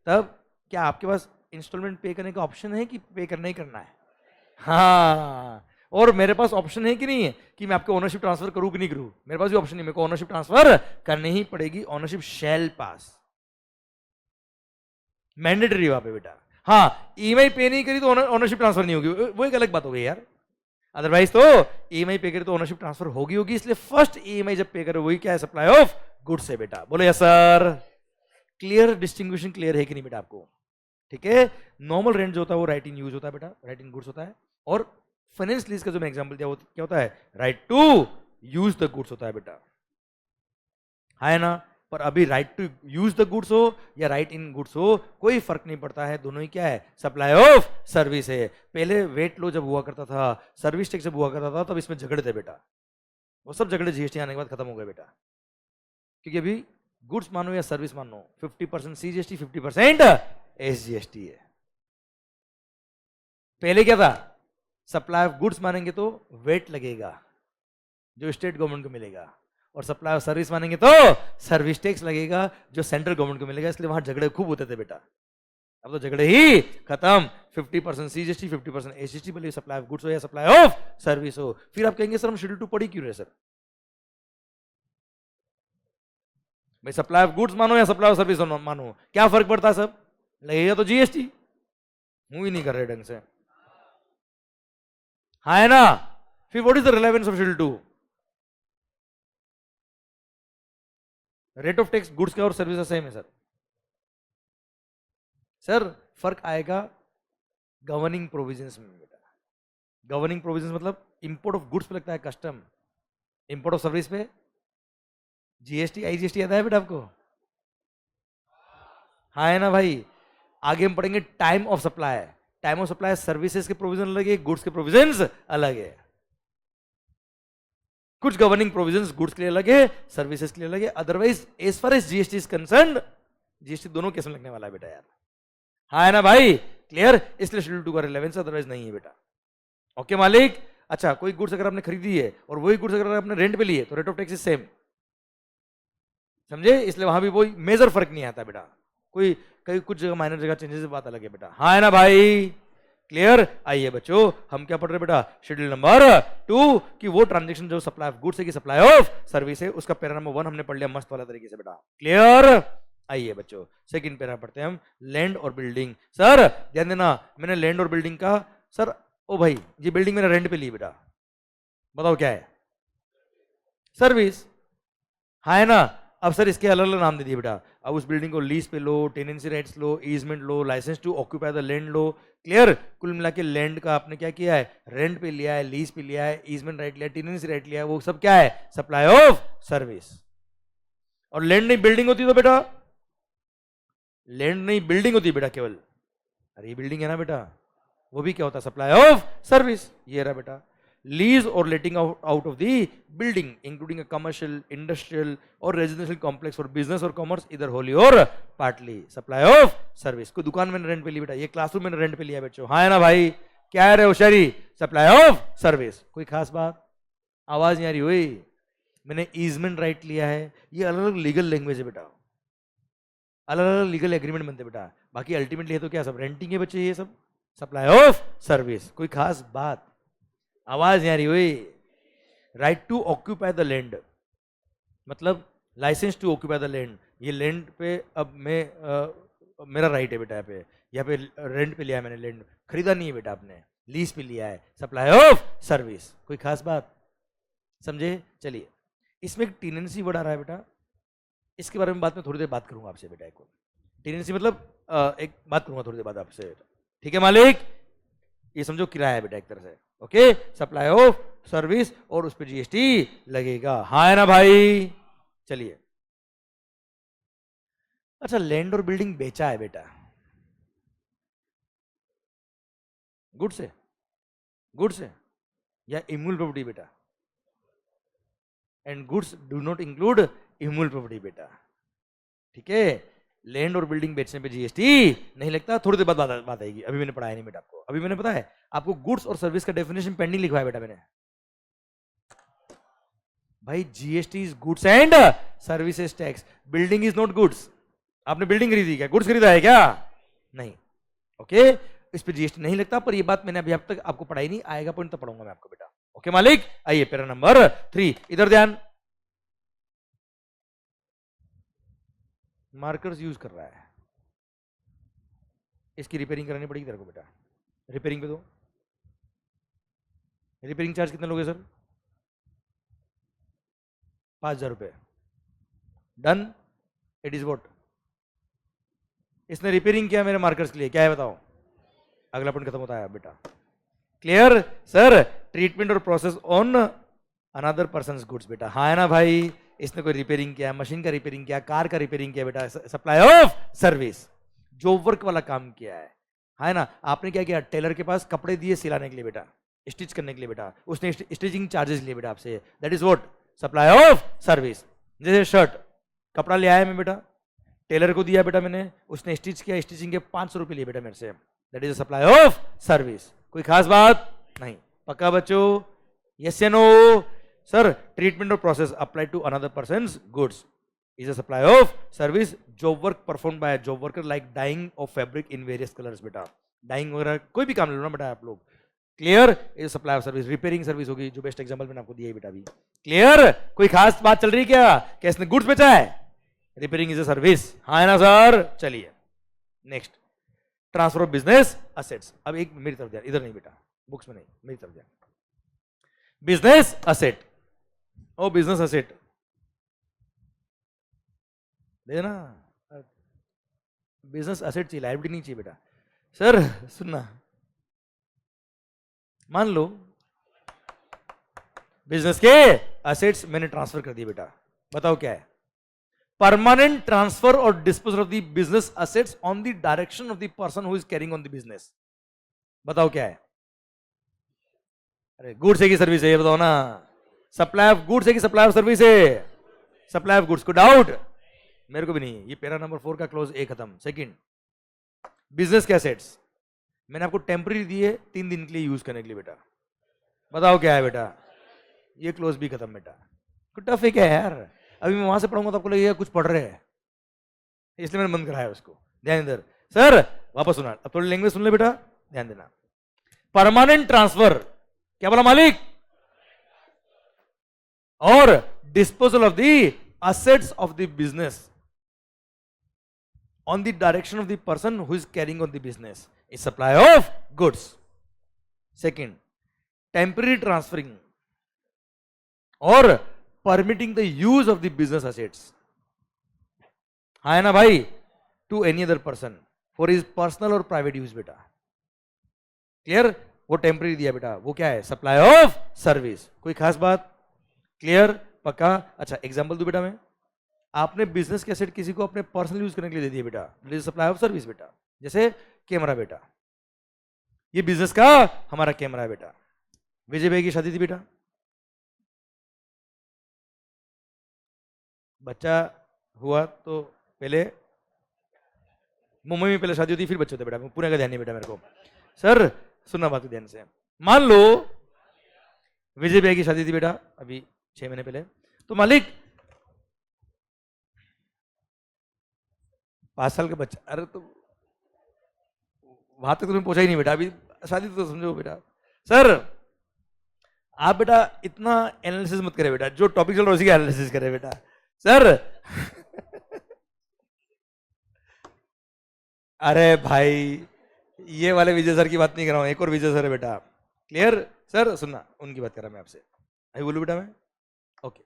तब क्या आपके पास इंस्टॉलमेंट पे करने का ऑप्शन है कि पे करना ही करना है? हाँ, और मेरे पास ऑप्शन है कि नहीं है कि मैं आपको ओनरशिप ट्रांसफर करूं कि नहीं करूं? मेरे पास भी ऑप्शन नहीं, मेरे को ओनरशिप ट्रांसफर करनी ही पड़ेगी, ओनरशिप शैल पास, मैंडेटरी वहां पे बेटा। हाँ, ईएमआई पे नहीं करी तो ओनरशिप ट्रांसफर नहीं होगी, वो एक अलग बात हो गई यार। अदरवाइज तो ईएमआई पे करी तो ओनरशिप ट्रांसफर होगी। इसलिए फर्स्ट ईएमआई जब पे करो वही क्या है? सप्लाई ऑफ गुड्स है बेटा। बोलो यस सर। क्लियर, डिस्टिंग्विशन क्लियर है कि नहीं बेटा आपको? ठीक है। नॉर्मल रेंट जो होता है वो राइट इन यूज होता है बेटा, राइट इन गुड्स होता है। और फाइनेंस लीज का जो मैं एग्जांपल दिया वो क्या होता है? Right to use the goods होता है बेटा, है ना। पर अभी right to use the goods हो या राइट इन गुड्स हो, कोई फर्क नहीं पड़ता है, दोनों ही क्या है? सप्लाई ऑफ सर्विस है। पहले वेट लो जब हुआ करता था, सर्विस टैक्स जब हुआ करता था, तब इसमें झगड़े थे बेटा, वो सब झगड़े जीएसटी आने के बाद खत्म हो गए बेटा। क्योंकि अभी गुड्स मानो या सर्विस मानो, 50% सीजीएसटी 50% एसजीएसटी है। पहले क्या था? सप्लाई ऑफ गुड्स मानेंगे तो वेट लगेगा जो स्टेट गवर्नमेंट को मिलेगा, और सप्लाई ऑफ सर्विस मानेंगे तो सर्विस टैक्स लगेगा जो सेंट्रल गवर्नमेंट को मिलेगा। इसलिए वहां झगड़े खूब होते थे बेटा। अब तो झगड़े ही खत्म, 50% सीजीएसटी 50% एसजीएसटी, बोलिए सप्लाई ऑफ गुड्स हो या सप्लाई ऑफ सर्विस हो। फिर आप कहेंगे सर हम शेड्यूल 2 पढ़ी क्यों रहे सर? भाई सप्लाई ऑफ गुड्स मानो या सप्लाई ऑफ सर्विस मानो, क्या फर्क पड़ता है? सब लगेगा तो जीएसटी, मुंह ही नहीं कर रहे ढंग से, हाँ है ना। फिर what is the relevance of schedule 2? Rate of tax goods का और सर्विस का सेम है सर। सर फर्क आएगा गवर्निंग प्रोविजंस में बेटा। गवर्निंग प्रोविजंस मतलब इंपोर्ट ऑफ गुड्स पे लगता है कस्टम, इंपोर्ट ऑफ सर्विस पे जीएसटी आईजीएसटी आता है बेटा आपको, हाँ है ना भाई। आगे हम पढ़ेंगे time of supply. Time of supply services के प्रोविजन अलग है, गुड्स के प्रोविजंस अलग है। कुछ गवर्निंग प्रोविजंस गुड्स के लिए अलग है, सर्विसेज के लिए अलग है। Otherwise as far as GST is concerned, GST दोनों केस में लगने वाला है बेटा यार, हाँ है ना भाई, क्लियर। इसलिए शेड्यूल 2 का रिलेवेंस, अदरवाइज नहीं है बेटा। ओके मालिक। अच्छा, कोई गुड्स अगर आपने खरीदी है और वही गुड्स अगर आपने रेंट पे लिए तो rate of tax is same, समझे। इसलिए वहां भी कोई मेजर फर्क नहीं आता बेटा, कोई कई कुछ जगह माइनर जगह चेंजेस बात अलग है बेटा, हाँ है ना भाई, क्लियर। आइए बच्चों, हम क्या पढ़ रहे बेटा? शेड्यूल नंबर 2 कि वो ट्रांजेक्शन जो सप्लाई ऑफ गुड्स है कि सप्लाई ऑफ सर्विस है, उसका पैरा नंबर 1 हमने पढ़ लिया मस्त वाला तरीके से बेटा, क्लियर। आइए बच्चों, सेकंड पैरा पढ़ते हैं हम, लैंड और बिल्डिंग। सर ध्यान देना, मैंने लैंड और बिल्डिंग का, सर ओ भाई ये बिल्डिंग मैंने रेंट पे ली बेटा, बताओ क्या है? सर्विस, हाँ है ना। अब सर इसके अलग अलग नाम दे दिए बेटा। अब उस बिल्डिंग को लीज पे लो, टेनेंसी राइट्स लो, ईजमेंट लो, licence to occupy the land लो। क्लियर? कुल मिला के लैंड का आपने क्या किया है, रेंट पे लिया है, लीज पे लिया है, ईजमेंट राइट लिया है, टेनेंसी राइट लिया है, वो सब क्या है, सप्लाई ऑफ सर्विस। और लैंड नहीं बिल्डिंग होती तो बेटा, लैंड नहीं बिल्डिंग होती बेटा केवल, अरे ये बिल्डिंग है ना बेटा, वो भी क्या होता है, सप्लाई ऑफ सर्विस। ये रहा बेटा, लीज और लेटिंग out of the building including a commercial, industrial और रेजिडेंशियल कॉम्प्लेक्स फॉर बिजनेस और कॉमर्स इधर होली और पार्टली, सप्लाई ऑफ सर्विस। कोई दुकान मैंने रेंट पे ली बेटा, ये क्लासरूम मैंने रेंट पे लिया बच्चों, हाँ है ना भाई, क्या है रे होशियारी, सप्लाई ऑफ सर्विस। कोई खास बात, आवाज नहीं आ रही हुई। मैंने ईजमेंट राइट लिया है, ये अलग अलग लीगल लैंग्वेज है बेटा, अलग अलग लीगल एग्रीमेंट बनते बेटा, बाकी अल्टीमेटली है तो क्या, सब रेंटिंग है बच्चे, ये सब सप्लाई ऑफ सर्विस। कोई खास बात, आवाज नहीं आ रही हुई। Right to occupy the land, मतलब licence to occupy the land, ये लैंड पे अब मैं मेरा राइट है बेटा, यहाँ पे रेंट पे लिया है मैंने, लैंड खरीदा नहीं है बेटा आपने, लीज पे लिया है, सप्लाई ऑफ सर्विस। कोई खास बात, समझे? चलिए, इसमें एक टेनेंसी वर्ड आ रहा है बेटा, इसके बारे में बाद में थोड़ी देर बात करूंगा आपसे बेटा। एक टेनेंसी मतलब एक बात करूंगा थोड़ी देर बाद आपसे, ठीक है मालिक? ये समझो किराया है बेटा एक तरह से, ओके, सप्लाई ऑफ सर्विस और उस पर जीएसटी लगेगा, हाँ है ना भाई? चलिए, अच्छा लैंड और बिल्डिंग बेचा है बेटा, गुड्स है, गुड्स है या इमूल प्रॉपर्टी बेटा, and goods do not include immovable property बेटा, ठीक है? लैंड और बिल्डिंग बेचने पे जीएसटी नहीं लगता, थोड़ी देर बाद बात आएगी, अभी मैंने पढ़ाया नहीं बेटा आपको, अभी मैंने पता है आपको गुड्स और सर्विस का डेफिनेशन पेंडिंग लिखवाया बेटा मैंने। भाई GST is goods and services tax, building is not goods. आपने बिल्डिंग खरीदी क्या, गुड्स खरीदा है क्या? नहीं, ओके, इस पे जीएसटी नहीं लगता, पर ये बात मैंने अभी अब तक आपको पढ़ाई नहीं, आएगा पॉइंट तब पढ़ाऊंगा मैं आपको बेटा, ओके मालिक? आइए पैरा नंबर 3, इधर ध्यान, मार्कर्स यूज कर रहा है, इसकी रिपेयरिंग करानी पड़ेगी तेरे को बेटा, रिपेयरिंग पे दो, रिपेयरिंग चार्ज कितने लोगे सर? 5,000 रुपये, डन, इट इज वॉट, इसने रिपेयरिंग किया मेरे मार्कर्स के लिए, क्या है बताओ? अगला पॉइंट खत्म होता है बेटा, क्लियर? सर ट्रीटमेंट और process on another person goods बेटा, हाँ है ना भाई? इसने कोई रिपेयरिंग किया, मशीन का रिपेयरिंग किया, कार का रिपेयरिंग किया बेटा, सप्लाई ऑफ सर्विस, जो वर्क वाला काम किया है ना? आपने क्या किया, टेलर के पास कपड़े दिए सिलाने के लिए बेटा, स्टिच करने के लिए बेटा, उसने स्टिचिंग चार्जेस लिए बेटा आपसे, that is what, supply of service. जैसे शर्ट कपड़ा ले आया मैं बेटा, टेलर को दिया बेटा मैंने, उसने स्टिच किया, स्टिचिंग के 500 रुपये लिए बेटा मेरे से, that is supply of service. कोई खास बात नहीं, पक्का बच्चों? यस या नो? सर ट्रीटमेंट और process apply to another persons goods is a supply of service, job work perform by job worker like dyeing of fabric in various colours बेटा, dyeing वगैरह कोई भी काम ले लो ना बेटा आप लोग, clear? Is supply of service. Repairing service होगी, जो बेस्ट एग्जांपल मैंने आपको दिया है बेटा अभी, क्लियर? कोई खास बात चल रही है क्या, इसने गुड्स बेचा है, रिपेयरिंग इज अ सर्विस, हाँ है ना सर? चलिए next, transfer of business assets. अब एक मेरी तरफ ध्यान, इधर नहीं बेटा, बुक्स में नहीं, मेरी तरफ ध्यान, बिजनेस असेट, ओ बिजनेस असेट देना, बिजनेस असेट चाहिए, लायबिलिटी नहीं चाहिए बेटा। सर सुनना, मान लो बिजनेस के असेट्स मैंने ट्रांसफर कर दिए बेटा, बताओ क्या है? परमानेंट ट्रांसफर और disposal of the business assets on the direction of the person who is carrying on the business, बताओ क्या है? अरे गुड्स है कि सर्विस है, ये बताओ ना, सप्लाई ऑफ गुड्स है कि सप्लाई ऑफ सर्विस है? सप्लाई ऑफ गुड्स, को डाउट? मेरे को भी नहीं। ये पैरा नंबर 4 का क्लोज ए खत्म। सेकंड, बिजनेस के एसेट्स मैंने आपको टेम्पररी दिए 3 दिन के लिए यूज करने के लिए बेटा, बताओ क्या है बेटा? ये क्लोज भी खत्म बेटा। टफ है क्या यार, अभी मैं वहां से पढ़ूंगा तो आपको लगेगा कुछ पढ़ रहे हैं, इसलिए मैंने बंद कराया उसको। ध्यान इधर सर, वापस सुना, अब थोड़ी लैंग्वेज सुन ले बेटा, ध्यान देना। परमानेंट ट्रांसफर, क्या बोला मालिक? और disposal of the assets of the business on the direction of the person who is carrying on the business is supply of goods. Second, temporary transferring or permitting the use of the business assets. हाँ है ना भाई, to any other person for is personal और private use बेटा। Clear? वो temporary दिया बेटा, वो क्या है? Supply of service. कोई खास बात? क्लियर? पक्का? अच्छा एग्जांपल दूं बेटा मैं, आपने बिजनेस के एसेट किसी को अपने पर्सनल यूज करने के लिए दे दिए बेटा, that is supply of service बेटा। जैसे कैमरा बेटा, ये बिजनेस का हमारा कैमरा है बेटा। विजय भाई की शादी थी बेटा, बच्चा हुआ तो पहले मुंबई में पहले शादी होती फिर बच्चे होते बेटा, पूरे का ध्यान नहीं बेटा मेरे को। सर सुनना बात ध्यान से, मान लो विजय भाई की शादी थी बेटा अभी 6 महीने पहले, तो मालिक 5 साल का बच्चा, अरे तो वहां तक तुम्हें पहुंचा ही नहीं बेटा, अभी शादी तो समझो बेटा। सर आप बेटा इतना एनालिसिस मत करे बेटा, जो टॉपिक चल रहा है उसी का एनालिसिस करे बेटा। सर अरे भाई ये वाले विजय सर की बात नहीं कर रहा हूं, एक और विजय सर है बेटा। क्लियर? सर सुनना, उनकी बात कर रहा मैं आपसे, अभी बोलूं बेटा मैं? ओके,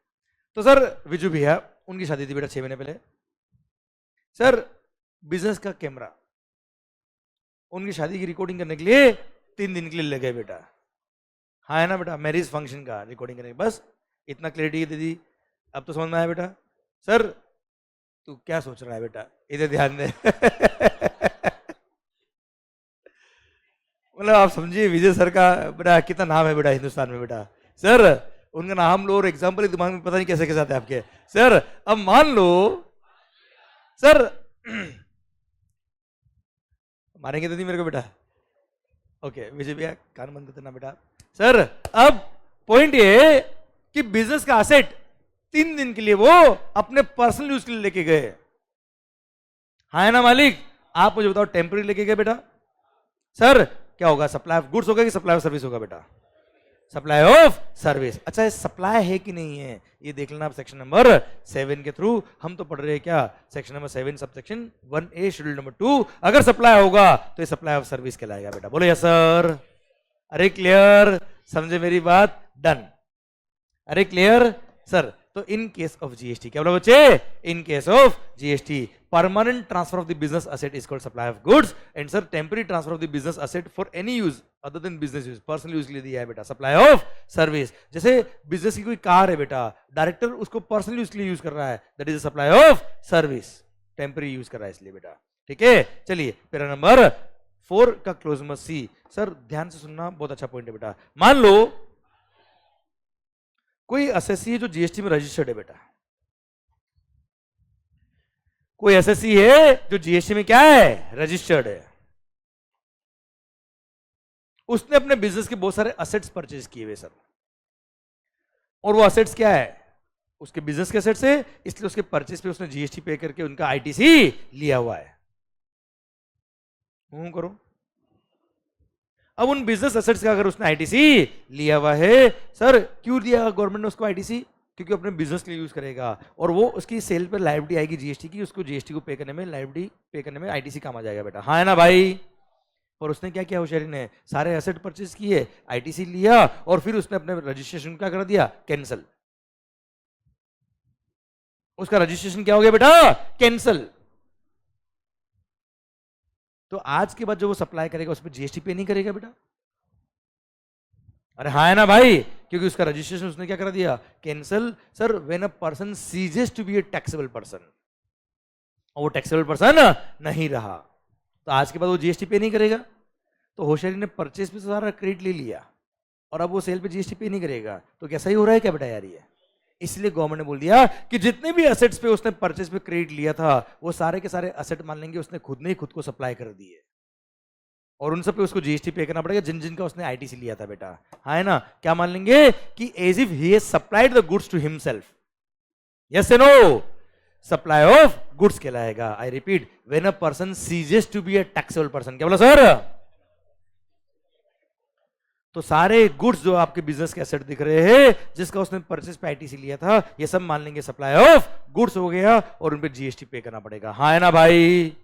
तो सर विजू भैया उनकी शादी थी बेटा 6 महीने पहले। सर बिजनेस का कैमरा उनकी शादी की रिकॉर्डिंग करने के लिए 3 दिन के लिए लगे बेटा। हाँ है ना बेटा, मैरिज फंक्शन का रिकॉर्डिंग करने, बस इतना क्लैरिटी दे दी, अब तो समझ में आया बेटा। सर तू क्या सोच रहा है बेटा, इधर ध्यान दे। मतलब आप समझिए विजय सर का बेटा कितना नाम है बेटा हिंदुस्तान में बेटा। सर उनका नाम लो और एग्जाम्पल दिमाग में पता नहीं कैसे कैसे आते आपके। सर अब मान लो, सर मारेंगे तो नहीं मेरे को बेटा? ओके विजय भैया कान बंद करना बेटा। सर अब पॉइंट ये कि बिजनेस का एसेट 3 दिन के लिए वो अपने पर्सनल यूज के लिए लेके गए। हाँ है ना मालिक? आप मुझे बताओ टेम्पररी लेके गए बेटा, सर क्या होगा? सप्लाई ऑफ गुड्स होगा कि सप्लाई ऑफ सर्विस होगा बेटा? Supply of service. अच्छा ये सप्लाई है कि नहीं है ये देख लेना आप सेक्शन नंबर 7 के थ्रू। हम तो पढ़ रहे हैं क्या? Section number 7 sub section 1A schedule number 2। अगर सप्लाई होगा तो ये सप्लाई ऑफ सर्विस कहलाएगा बेटा। बोलो यस सर। अरे क्लियर? समझे मेरी बात? डन। अरे क्लियर सर? तो इन केस ऑफ जीएसटी क्या बोला बच्चे? In case of GST permanent transfer of the business asset is called supply of goods, and sir temporary transfer of the business asset for any use other than business use, personal use के लिए दिया है बेटा supply of service. जैसे business की कोई car है बेटा, डायरेक्टर उसको पर्सनल यूज के लिए यूज कर रहा है, that is supply of service, temporary use कर रहा है इसलिए बेटा। ठीक है चलिए पैरा नंबर 4 का क्लोज नंबर सी। सर ध्यान से सुनना, बहुत अच्छा पॉइंट है बेटा। मान लो कोई एसएससी है जो जीएसटी में रजिस्टर्ड है बेटा, कोई एसएससी है जो जीएसटी में क्या है? रजिस्टर्ड है। उसने अपने बिजनेस के बहुत सारे असेट्स परचेज किए हुए सर, और वो असेट्स क्या है? उसके बिजनेस के असेट्स है, इसलिए उसके परचेज पे उसने जीएसटी पे करके उनका आईटीसी लिया हुआ है। करो अब उन बिजनेस एसेट्स का अगर उसने आईटीसी लिया हुआ है, सर क्यों दिया गवर्नमेंट ने उसको आईटीसी? क्योंकि अपने बिजनेस के लिए यूज करेगा, और वो उसकी सेल पर लायबिलिटी आएगी जीएसटी की, उसको जीएसटी को पे करने में, लायबिलिटी पे करने में आईटीसी काम आ जाएगा बेटा। हाँ है ना भाई? और उसने क्या किया होशियारी ने? सारे एसेट परचेज किए, आईटीसी लिया, और फिर उसने अपने रजिस्ट्रेशन क्या कर दिया? कैंसिल। उसका रजिस्ट्रेशन क्या हो गया बेटा? कैंसिल। तो आज के बाद जो वो सप्लाई करेगा उस पर जीएसटी पे नहीं करेगा बेटा? अरे हाँ है ना भाई? क्योंकि उसका रजिस्ट्रेशन उसने क्या कर दिया? Cancel. Sir when a person ceases to be a taxable person, और वो टैक्सेबल पर्सन नहीं रहा, तो आज के बाद वो जीएसटी पे नहीं करेगा। तो होशियारी ने परचेज पे सारा क्रेडिट ले लिया, और अब वो सेल पे जीएसटी पे नहीं करेगा, तो कैसा ही हो रहा है क्या बेटा यार ये? इसलिए गवर्नमेंट ने बोल दिया कि जितने भी एसेट्स पे उसने परचेज पे क्रेडिट लिया था, वो सारे के सारे एसेट मान लेंगे उसने खुद ने ही खुद को सप्लाई कर दिए, और उन सब पे उसको जीएसटी पे करना पड़ेगा जिन जिन का उसने आईटीसी लिया था बेटा। हाँ है ना? क्या मान लेंगे? कि as if he has supplied the goods to himself. Yes no? Supply of goods कहलाएगा। I repeat, when a person ceases to be a taxable person. क्या बोला सर? तो सारे गुड्स जो आपके बिजनेस के एसेट दिख रहे हैं, जिसका उसने परचेज पे आईटीसी लिया था, ये सब मान लेंगे सप्लाई ऑफ गुड्स हो गया, और उन पे जीएसटी पे करना पड़ेगा। हाँ है ना भाई?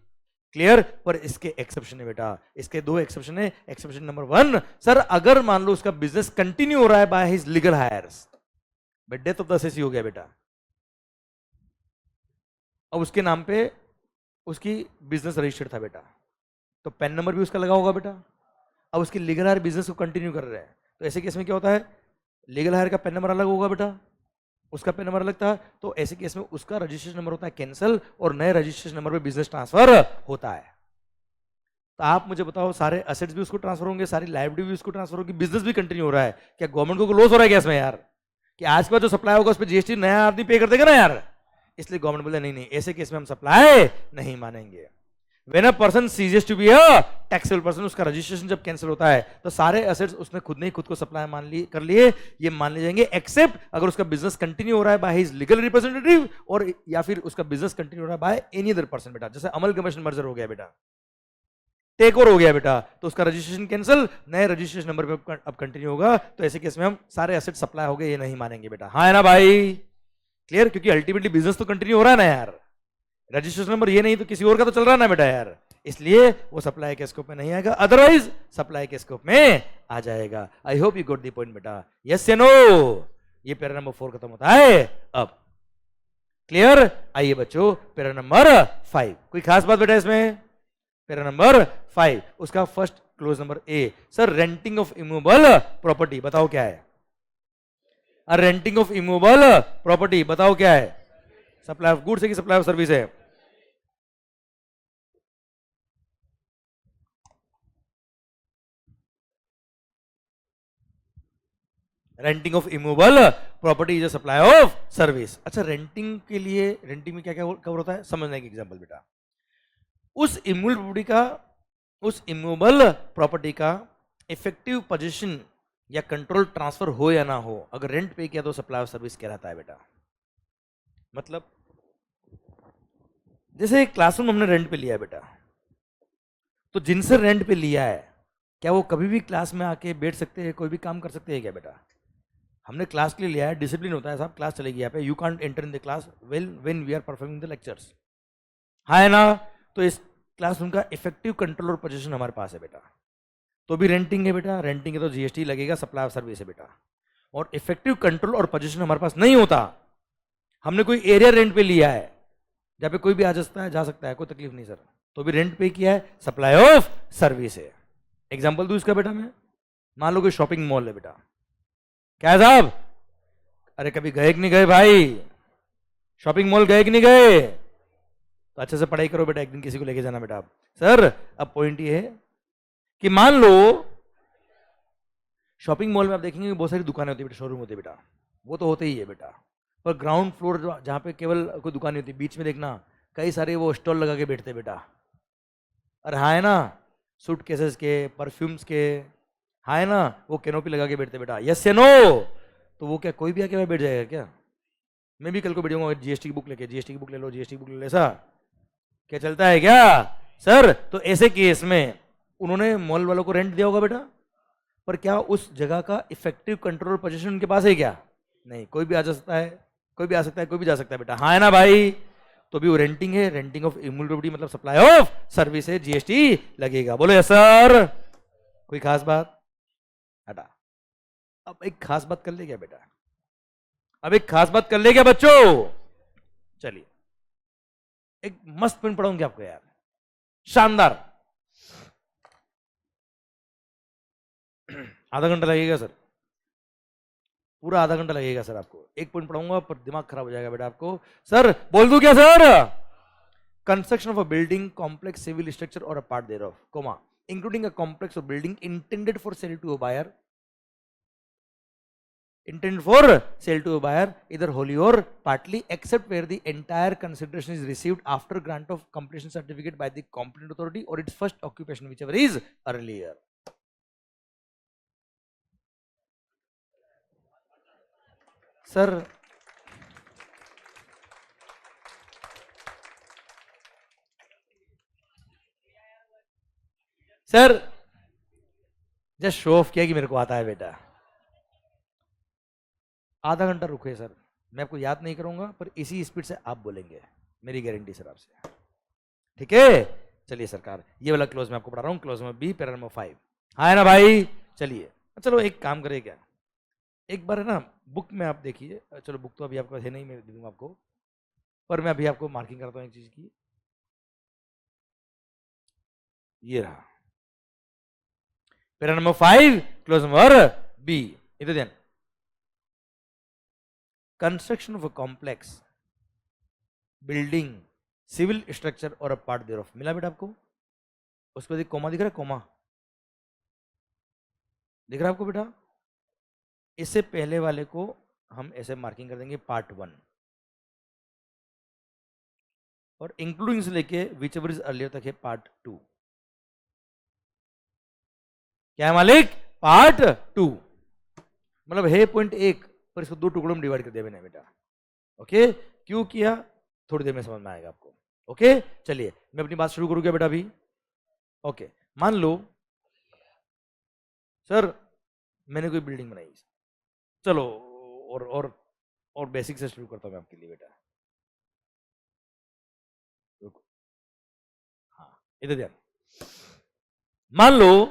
क्लियर? पर इसके एक्सेप्शन है बेटा, इसके 2 एक्सेप्शन है। एक्सेप्शन नंबर 1, सर अगर मान लो उसका बिजनेस कंटिन्यू हो रहा है by his legal heirs, but death of the SSC हो गया बेटा, अब उसके नाम पे उसकी बिजनेस रजिस्टर्ड था बेटा, तो पैन नंबर भी उसका लगा होगा बेटा। अब उसकी लीगल हायर बिजनेस को कंटिन्यू कर रहे हैं, तो ऐसे केस में क्या होता है, लीगल हायर का पैन नंबर अलग होगा बेटा, उसका पैन नंबर अलग था, तो ऐसे केस में उसका रजिस्ट्रेशन नंबर होता है कैंसिल और नए रजिस्ट्रेशन नंबर पे बिजनेस ट्रांसफर होता है। तो आप मुझे बताओ, सारे असेट्स भी उसको ट्रांसफर होंगे, सारी लाइबिलिटी भी उसको ट्रांसफर होगी, बिजनेस भी कंटिन्यू हो रहा है, क्या गवर्नमेंट को लॉस हो रहा है क्या इसमें यार? कि आज के बाद जो सप्लाई होगा उस पर जीएसटी नया आदमी पे कर देगा ना यार। इसलिए गवर्नमेंट बोले नहीं नहीं, ऐसे केस में हम सप्लाई नहीं मानेंगे। When a person ceases to be a taxable person, उसका रजिस्ट्रेशन जब कैंसिल होता है तो सारे एसेट्स उसने खुद ने ही खुद को सप्लाई कर लिए, ये मान लिए जाएंगे, एक्सेप्ट अगर उसका बिजनेस कंटिन्यू हो रहा है बाय हिज लीगल रिप्रेजेंटेटिव, और या फिर उसका बिजनेस कंटिन्यू हो रहा है बाय एनी अदर पर्सन बेटा। जैसे अमल कमीशन मर्जर हो गया बेटा, टेक ओवर हो गया बेटा, तो उसका रजिस्ट्रेशन कैंसिल, नए रजिस्ट्रेशन नंबर पे अब कंटिन्यू होगा, तो ऐसे केस में हम सारे एसेट सप्लाई हो गए ये नहीं मानेंगे बेटा। हाँ है ना भाई, क्लियर? क्योंकि अल्टीमेटली बिजनेस तो कंटिन्यू हो रहा है ना यार, रजिस्ट्रेशन नंबर ये नहीं तो किसी और का तो चल रहा है ना बेटा यार, इसलिए वो सप्लाई के स्कोप में नहीं आएगा, अदरवाइज सप्लाई के स्कोप में आ जाएगा। I hope you got the point बेटा, यस या नो? ये पैरा नंबर 4 खत्म होता है अब, क्लियर? आइए बच्चों पैरा नंबर 5, कोई खास बात बेटा इसमें? पैरा नंबर 5 उसका first close number A, sir renting of immovable property, बताओ क्या है? रेंटिंग ऑफ इमूवेबल प्रॉपर्टी बताओ क्या है? सप्लाई ऑफ गुड्स है कि सप्लाई ऑफ सर्विस है? Renting of immovable property is a supply of service. अच्छा, रेंटिंग के लिए, रेंटिंग में क्या क्या कवर होता है, समझने की एग्जांपल बेटा। उस इमूवेबल प्रॉपर्टी का इफेक्टिव पोजीशन या कंट्रोल ट्रांसफर हो या ना हो, अगर रेंट पे किया तो सप्लाई ऑफ सर्विस कहलाता है बेटा। मतलब जैसे क्लासरूम हमने रेंट पे लिया है बेटा, तो जिनसे रेंट पे लिया है क्या वो कभी भी क्लास में आके बैठ सकते हैं, कोई भी काम कर सकते हैं क्या बेटा? हमने क्लास के लिए लिया है, डिसिप्लिन होता है साहब, क्लास चलेगी यहाँ पे, you can't enter in the class when we are performing the lectures, हाँ है ना? तो इस क्लासरूम का इफेक्टिव कंट्रोल और पोजीशन हमारे पास है बेटा, तो भी रेंटिंग है बेटा, रेंटिंग है तो जीएसटी लगेगा, सप्लाई ऑफ सर्विस है बेटा। और इफेक्टिव कंट्रोल और पोजीशन हमारे पास नहीं होता, हमने कोई एरिया रेंट पे लिया है जहाँ पे कोई भी आ जा सकता है, कोई तकलीफ नहीं सर, तो भी रेंट पे किया है, सप्लाई ऑफ सर्विस है। एग्जाम्पल दूं इसका बेटा मैं, मान लो कोई शॉपिंग मॉल है बेटा, क्या है साहब? अरे कभी गए कि नहीं गए भाई, शॉपिंग मॉल गए कि नहीं गए? तो अच्छे से पढ़ाई करो बेटा, एक दिन किसी को लेके जाना बेटा आप। सर अब पॉइंट ये है कि मान लो शॉपिंग मॉल में आप देखेंगे बहुत सारी दुकानें होती है बेटा, शोरूम होते हैं बेटा, वो तो होते ही है बेटा, पर ग्राउंड फ्लोर जहाँ पे केवल कोई दुकान नहीं होती, बीच में देखना कई सारे वो स्टॉल लगा के बैठते बेटा, अरे हाँ है ना, सूट केसेस के, परफ्यूम्स के, हाँ है ना, वो कैनोपी लगा के बैठते बेटा, यस या नो? तो वो क्या कोई भी आके बैठ जाएगा क्या? मैं भी कल को बैठ जाऊंगा जीएसटी की बुक लेके, जीएसटी की बुक ले लो, जीएसटी की बुक ले लो, ऐसा क्या चलता है क्या सर? तो ऐसे केस में उन्होंने मॉल वालों को रेंट दिया होगा बेटा, पर क्या उस जगह का इफेक्टिव कंट्रोल पोजीशन उनके पास है क्या? नहीं, कोई भी आ जा सकता है, कोई भी आ सकता है, कोई भी जा सकता है बेटा, हाँ है ना भाई? तो भी वो रेंटिंग है, रेंटिंग ऑफ इमूवेबल प्रॉपर्टी मतलब सप्लाई ऑफ सर्विस है, जीएसटी लगेगा। बोलो यस सर? कोई खास बात? हटा, अब एक खास बात कर ले क्या बेटा, अब एक खास बात कर ले क्या बच्चों? चलिए एक मस्त पॉइंट पढ़ाऊंगी आपको यार, शानदार। आधा घंटा लगेगा सर, पूरा आधा घंटा लगेगा सर आपको, एक पॉइंट पढ़ाऊंगा पर दिमाग खराब हो जाएगा बेटा आपको। सर बोल दूं क्या sir? Construction of a building, complex civil structure और a part thereof, comma, including a complex of building intended for sale to a buyer, intended for sale to a buyer either wholly or partly, except where the entire consideration is received after grant of completion certificate by the competent authority or its first occupation, whichever is earlier. Sir sir just show off किया कि मेरे को आता है बेटा, आधा घंटा रुके सर, मैं आपको याद नहीं करूंगा पर इसी स्पीड से आप बोलेंगे, मेरी गारंटी सर आपसे, ठीक है? चलिए सरकार, ये वाला क्लोज मैं आपको पढ़ा रहा हूँ, clause number B para number 5, हाँ है ना भाई? चलिए चलो एक काम करें क्या, एक बार है ना बुक में आप देखिए, चलो बुक तो अभी आपके पास है नहीं, मैं दे दूंगा आपको, पर मैं अभी आपको मार्किंग करता हूं एक चीज की, ये रहा para number 5 clause number B. इधर ध्यान, construction of a complex building civil structure और अ पार्ट देयर ऑफ, मिला बेटा आपको? उसके बाद एक कोमा दिख रहा है, कोमा दिख रहा है आपको बेटा? इससे पहले वाले को हम ऐसे मार्किंग कर देंगे पार्ट 1 और इंक्लूडिंग से लेके विच एवर इज अर्लियर तक है पार्ट 2। क्या है मालिक? पार्ट 2 मतलब है पॉइंट 1 पर इसको 2 टुकड़ों में डिवाइड कर दिया मैंने बेटा। ओके, क्यों किया थोड़ी देर में समझ में आएगा आपको। ओके चलिए मैं अपनी बात शुरू करूँ क्या बेटा अभी? ओके, मान लो सर मैंने कोई बिल्डिंग बनाई, चलो और बेसिक से शुरू करता हूं मैं आपके लिए बेटा। रुको, हाँ इधर ध्यान, मान लो,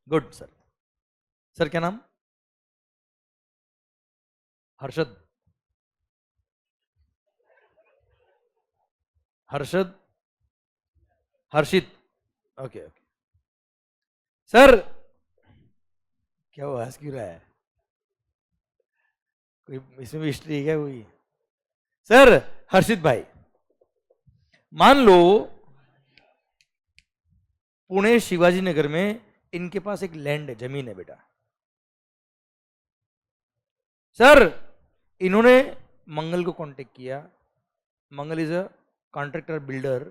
गुड सर, सर क्या नाम? हर्षद, हर्षद, हर्षित, ओके ओके। सर क्या हुआ, हंस क्यों रहा है? कोई इसमें भी हिस्ट्री है क्या कोई? सर हर्षित भाई, मान लो पुणे शिवाजी नगर में इनके पास एक लैंड है, जमीन है बेटा। सर इन्होंने मंगल को कांटेक्ट किया, मंगल इज अ कॉन्ट्रैक्टर बिल्डर,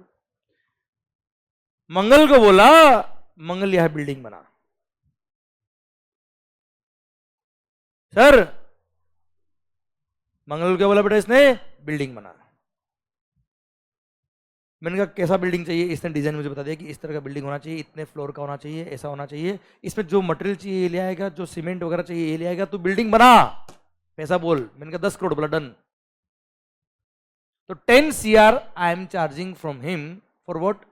मंगल को बोला मंगल यह बिल्डिंग बना। सर मंगल को क्या बोला बेटा इसने? बिल्डिंग बना। मैंने कहा कैसा बिल्डिंग चाहिए? इसने डिजाइन मुझे बता दिया कि इस तरह का बिल्डिंग होना चाहिए, इतने फ्लोर का होना चाहिए, ऐसा होना चाहिए, इसमें जो मटेरियल चाहिए ये ले आएगा, जो सीमेंट वगैरह चाहिए ये ले आएगा, तू बिल्डिंग बना, पैसा बोल। मैंने कहा 10 करोड़, बोला डन। तो 10 CR I am charging from him for what?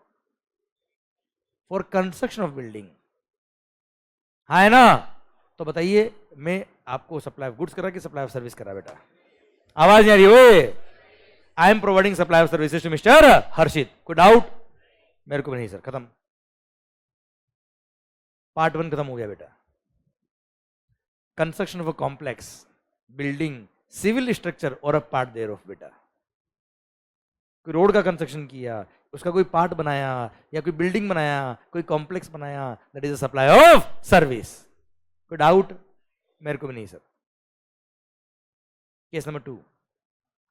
For construction of building, हाँ है ना? तो बताइए मैं आपको सप्लाई ऑफ गुड्स करा कि सप्लाई ऑफ सर्विस करा बेटा? आवाज नहीं आ रही ओए? I am providing supply of services to mister Harshit. कोई डाउट? मेरे को नहीं सर, खत्म, पार्ट 1 खत्म हो गया बेटा। Construction of a complex building civil structure और अ पार्ट देयर ऑफ बेटा। कोई रोड का कंस्ट्रक्शन किया, उसका कोई पार्ट बनाया, या कोई बिल्डिंग बनाया, कोई कॉम्प्लेक्स बनाया, that is a supply of service. कोई डाउट? मेरे को भी नहीं सर। केस नंबर 2,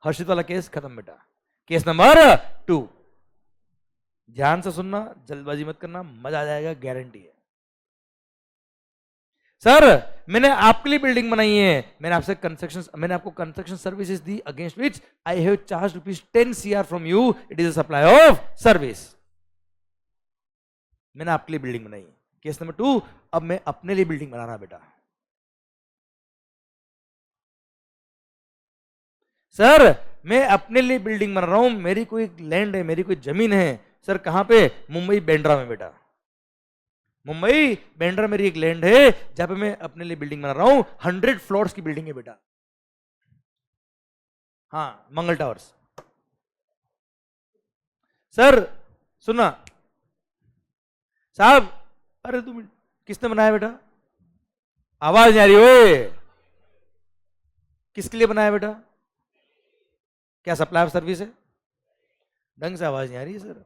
हर्षित वाला केस खत्म बेटा। केस नंबर 2, ध्यान से सुनना, जल्दबाजी मत करना, मजा आ जाएगा, गारंटी है। सर मैंने आपके लिए बिल्डिंग बनाई है, मैंने आपको construction services the, against which I have charge ₹10 CR from you, it is a supply of service. मैंने आपके लिए बिल्डिंग बनाई। केस नंबर 2, अब मैं अपने लिए बिल्डिंग बना रहा बेटा। सर मैं अपने लिए बिल्डिंग बना रहा हूं, मेरी कोई लैंड है, मेरी कोई जमीन है। सर कहां पे? मुंबई बेंड्रा में बेटा। मुंबई बेंड्रा मेरी एक लैंड है जहां पे मैं अपने लिए बिल्डिंग बना रहा हूं, 100 फ्लोर्स की बिल्डिंग है बेटा। हाँ मंगल टावर्स। सर सुना साहब, अरे तुम किसने बनाया बेटा? आवाज नहीं आ रही ओए? किसके लिए बनाया बेटा? क्या सप्लाई ऑफ सर्विस है? ढंग से आवाज नहीं आ रही है सर।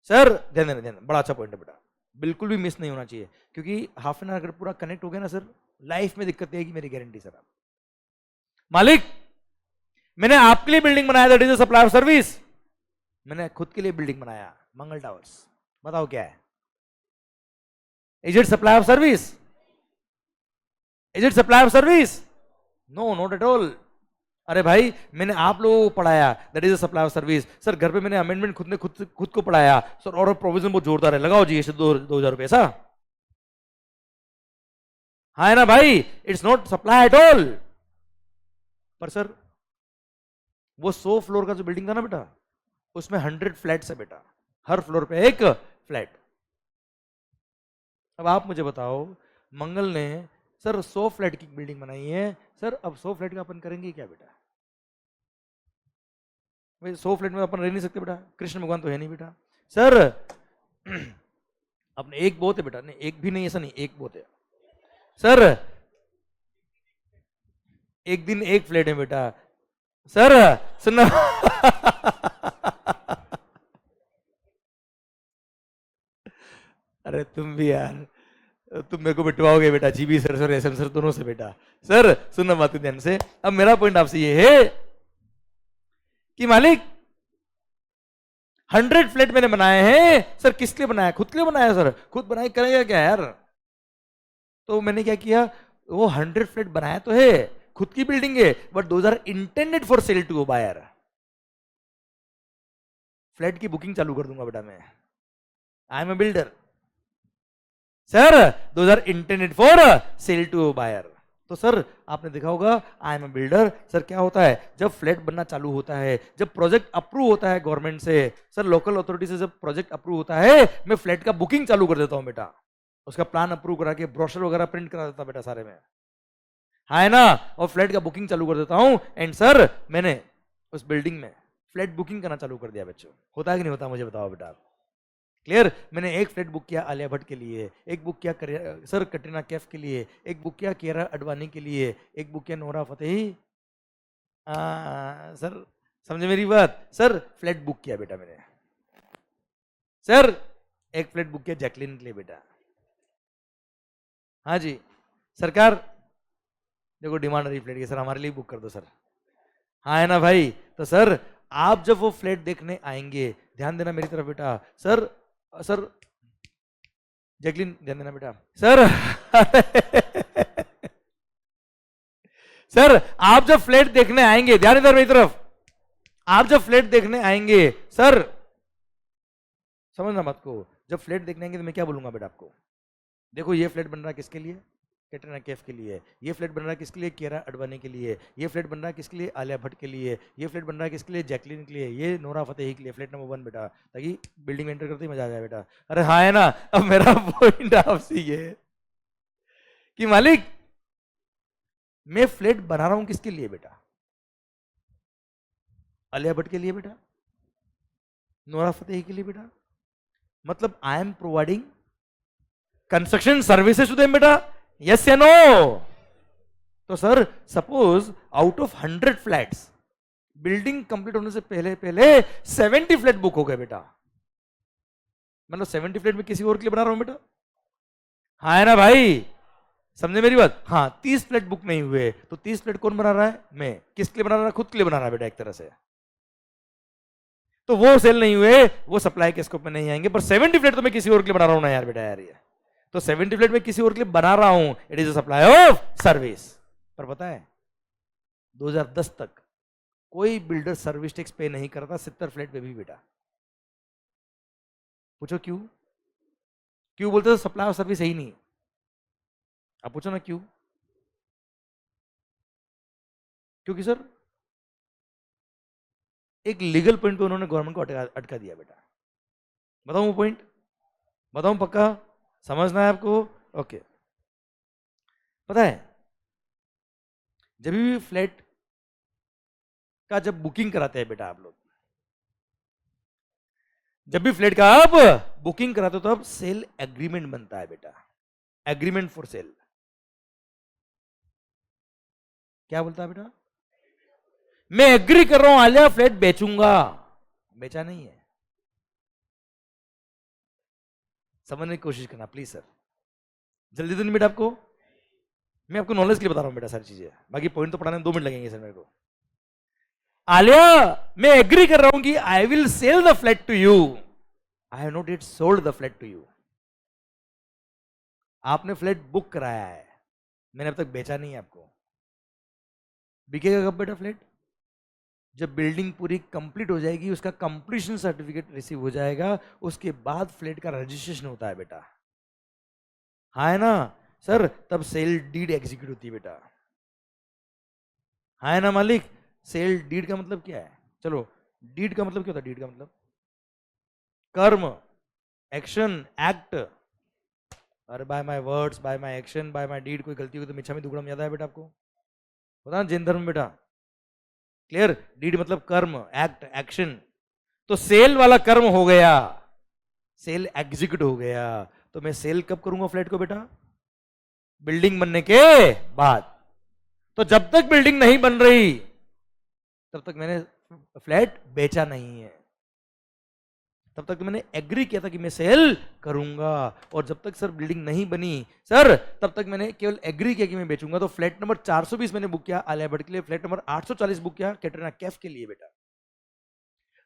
सर ध्यान देना, ध्यान, बड़ा अच्छा पॉइंट है बेटा, बिल्कुल भी मिस नहीं होना चाहिए, क्योंकि हाफ एन आवर अगर पूरा कनेक्ट हो गया ना सर, लाइफ में दिक्कत आएगी, मेरी गारंटी सर। आप मालिक, मैंने आपके लिए बिल्डिंग बनाया, that is a supply of service. मैंने खुद के लिए बिल्डिंग बनाया, मंगल टावर्स, बताओ क्या है? Is it supply of service? Is it supply of service? No, not at all. अरे भाई मैंने आप लोगों को पढ़ाया, that is a supply of service. Sir घर पे मैंने अमेंडमेंट खुद को पढ़ाया सर, और प्रोविजन बहुत जोरदार है, लगाओ जी ऐसे 2,000 ऐसा। हाँ है ना भाई? It's not supply at all. पर सर वो 100 फ्लोर का जो बिल्डिंग था ना बेटा, उसमें 100 फ्लैट्स है बेटा, हर फ्लोर पे एक फ्लैट। अब आप मुझे बताओ, मंगल ने सर 100 फ्लैट की बिल्डिंग बनाई है। सर अब 100 फ्लैट का अपन करेंगे क्या बेटा? भाई 100 फ्लैट में अपन रह नहीं सकते बेटा, कृष्ण भगवान तो है नहीं बेटा। सर अपने एक बहुत है बेटा, नहीं एक भी नहीं, ऐसा नहीं, एक बहुत है। सर एक दिन एक फ्लैट है बेटा। सर सुनना अरे तुम भी यार, तुम मेरे को बिटवाओगे बेटा, जीबी सर एसएम सर दोनों से बेटा। सर सुनना बात ध्यान से। अब मेरा पॉइंट आपसे ये है कि मालिक 100 फ्लैट मैंने बनाए हैं। सर किस लिए बनाया? खुद के लिए बनाया सर। खुद बनाए करेगा क्या यार? तो मैंने क्या किया, वो 100 फ्लैट बनाया तो है, खुद की बिल्डिंग है, but those are intended for sale to buyer. Flat की बुकिंग चालू कर दूंगा बेटा मैं, I am a builder. Sir those are intended for sale to buyer. तो सर आपने देखा होगा, I am a builder. Sir क्या होता है, जब फ्लैट बनना चालू होता है, जब प्रोजेक्ट अप्रूव होता है गवर्नमेंट से, सर लोकल अथॉरिटी से जब प्रोजेक्ट अप्रूव होता है, मैं फ्लैट का बुकिंग चालू कर देता हूं बेटा। उसका प्लान अप्रूव करा के ब्रोशर वगैरह प्रिंट करा देता बेटा सारे में, है ना, और फ्लैट का बुकिंग चालू कर देता हूं। एंड सर मैंने उस बिल्डिंग में फ्लैट बुकिंग करना चालू कर दिया बच्चों। होता है कि नहीं होता, मुझे बताओ बेटा। क्लियर? मैंने एक फ्लैट बुक किया आलिया भट्ट के लिए, एक बुक किया सर कटरीना कैफ के लिए, एक बुक किया कियारा अडवाणी के लिए, एक बुक किया नोरा फतेही। सर समझे मेरी बात? सर फ्लैट बुक किया बेटा मैंने। सर एक फ्लैट बुक किया जैकलिन के लिए बेटा। हाँ जी सरकार, देखो डिमांड रही फ्लैट की, सर हमारे लिए बुक कर दो सर। हाँ है ना भाई? तो सर आप जब वो फ्लैट देखने आएंगे, ध्यान देना मेरी तरफ बेटा। सर सर जैकलिन ध्यान देना बेटा। सर सर आप जब फ्लैट देखने आएंगे, ध्यान इधर मेरी तरफ, आप जब फ्लैट देखने आएंगे, सर समझना बात को, जब फ्लैट देखने आएंगे तो मैं क्या बोलूंगा बेटा आपको, देखो ये फ्लैट बन रहा है किसके लिए, कैटरीना कैफ के लिए, ये फ्लैट बन रहा है किसके लिए, कियारा अडवाणी के लिए, ये फ्लैट बन रहा है किसके लिए, आलिया भट्ट के लिए, ये फ्लैट बन रहा है किसके लिए, जैकलिन के लिए, ये नोरा फतेही के लिए, फ्लैट नंबर 1 बेटा, ताकि बिल्डिंग में एंटर करते ही मजा आ जाए बेटा। अरे हाँ है ना? अब मेरा पॉइंट आपसे ये है कि मालिक मैं फ्लैट बना रहा हूं किसके लिए बेटा, आलिया भट्ट के लिए बेटा, नोरा फतेही के लिए बेटा। मतलब I am providing construction services to them बेटा, यस या नो? तो sir suppose out of 100 flats, building complete होने से पहले पहले 70 फ्लैट बुक हो गए बेटा। मतलब 70 फ्लैट में किसी और के लिए बना रहा हूं बेटा, हाँ है ना भाई? समझे मेरी बात? हाँ 30 फ्लैट बुक नहीं हुए, तो 30 फ्लैट कौन बना रहा है? मैं। किसके लिए बना रहा है? खुद के लिए बना रहा है बेटा एक तरह से। तो वो सेल नहीं हुए, वो सप्लाई के स्कोप में नहीं आएंगे, पर 70 फ्लैट तो मैं किसी और के लिए बना रहा हूं ना यार बेटा यार ये। तो 70 फ्लैट में किसी और के लिए बना रहा हूं, it is a supply of service. पर पता है 2010 तक कोई बिल्डर सर्विस टैक्स पे नहीं करता 70 फ्लैट पे भी बेटा। पूछो क्यों? क्यों बोलते हो सप्लाई ऑफ सर्विस है ही नहीं? आप पूछो ना क्यों? क्योंकि सर एक लीगल पॉइंट पे उन्होंने गवर्नमेंट को अटका दिया बेटा। बताऊं वो पॉइंट? बताऊं पक्का? समझना है आपको? ओके। पता है जब भी फ्लैट का जब बुकिंग कराते हैं बेटा आप लोग, जब भी फ्लैट का आप बुकिंग कराते हो तो अब सेल एग्रीमेंट बनता है बेटा, एग्रीमेंट फॉर सेल। क्या बोलता है बेटा? मैं एग्री कर रहा हूं आलिया फ्लैट बेचूंगा, बेचा नहीं है। समझने की कोशिश करना प्लीज सर, जल्दी तो नहीं बेटा आपको, मैं आपको नॉलेज के लिए बता रहा हूं बेटा सारी चीजें, बाकी पॉइंट तो पढ़ाने में 2 मिनट लगेंगे सर मेरे को। आलिया मैं एग्री कर रहा हूं कि I will sell the flat to you, I have not yet sold the flat to you. आपने फ्लैट बुक कराया है, मैंने अब तक बेचा नहीं है आपको। बिकेगा कब बेटा फ्लैट? जब बिल्डिंग पूरी कंप्लीट हो जाएगी, उसका कंप्लीशन सर्टिफिकेट रिसीव हो जाएगा, उसके बाद फ्लैट का रजिस्ट्रेशन होता है बेटा, हाँ है ना सर? तब सेल डीड एग्जीक्यूट होती है बेटा, हाँ है ना मालिक? सेल डीड का मतलब क्या है? चलो डीड का मतलब क्या होता है? डीड का मतलब कर्म, एक्शन, एक्ट। अरे by my words, by my action, by my deed, कोई गलती हुई तो मिच्छामी दुक्कड़म याद है बेटा आपको? पता ना जैन धर्म में बेटा, क्लियर? डीड मतलब कर्म, एक्ट, एक्शन। तो सेल वाला कर्म हो गया, सेल एग्जीक्यूट हो गया, तो मैं सेल कब करूंगा फ्लैट को बेटा? बिल्डिंग बनने के बाद। तो जब तक बिल्डिंग नहीं बन रही तब तक मैंने फ्लैट बेचा नहीं है, तब तक मैंने एग्री किया था कि मैं सेल करूंगा। और जब तक सर बिल्डिंग नहीं बनी सर, तब तक मैंने केवल एग्री किया कि मैं बेचूंगा। तो फ्लैट नंबर 420 मैंने बुक किया आलिया भट्ट के लिए, फ्लैट नंबर 840 बुक किया कैटरीना कैफ के लिए बेटा।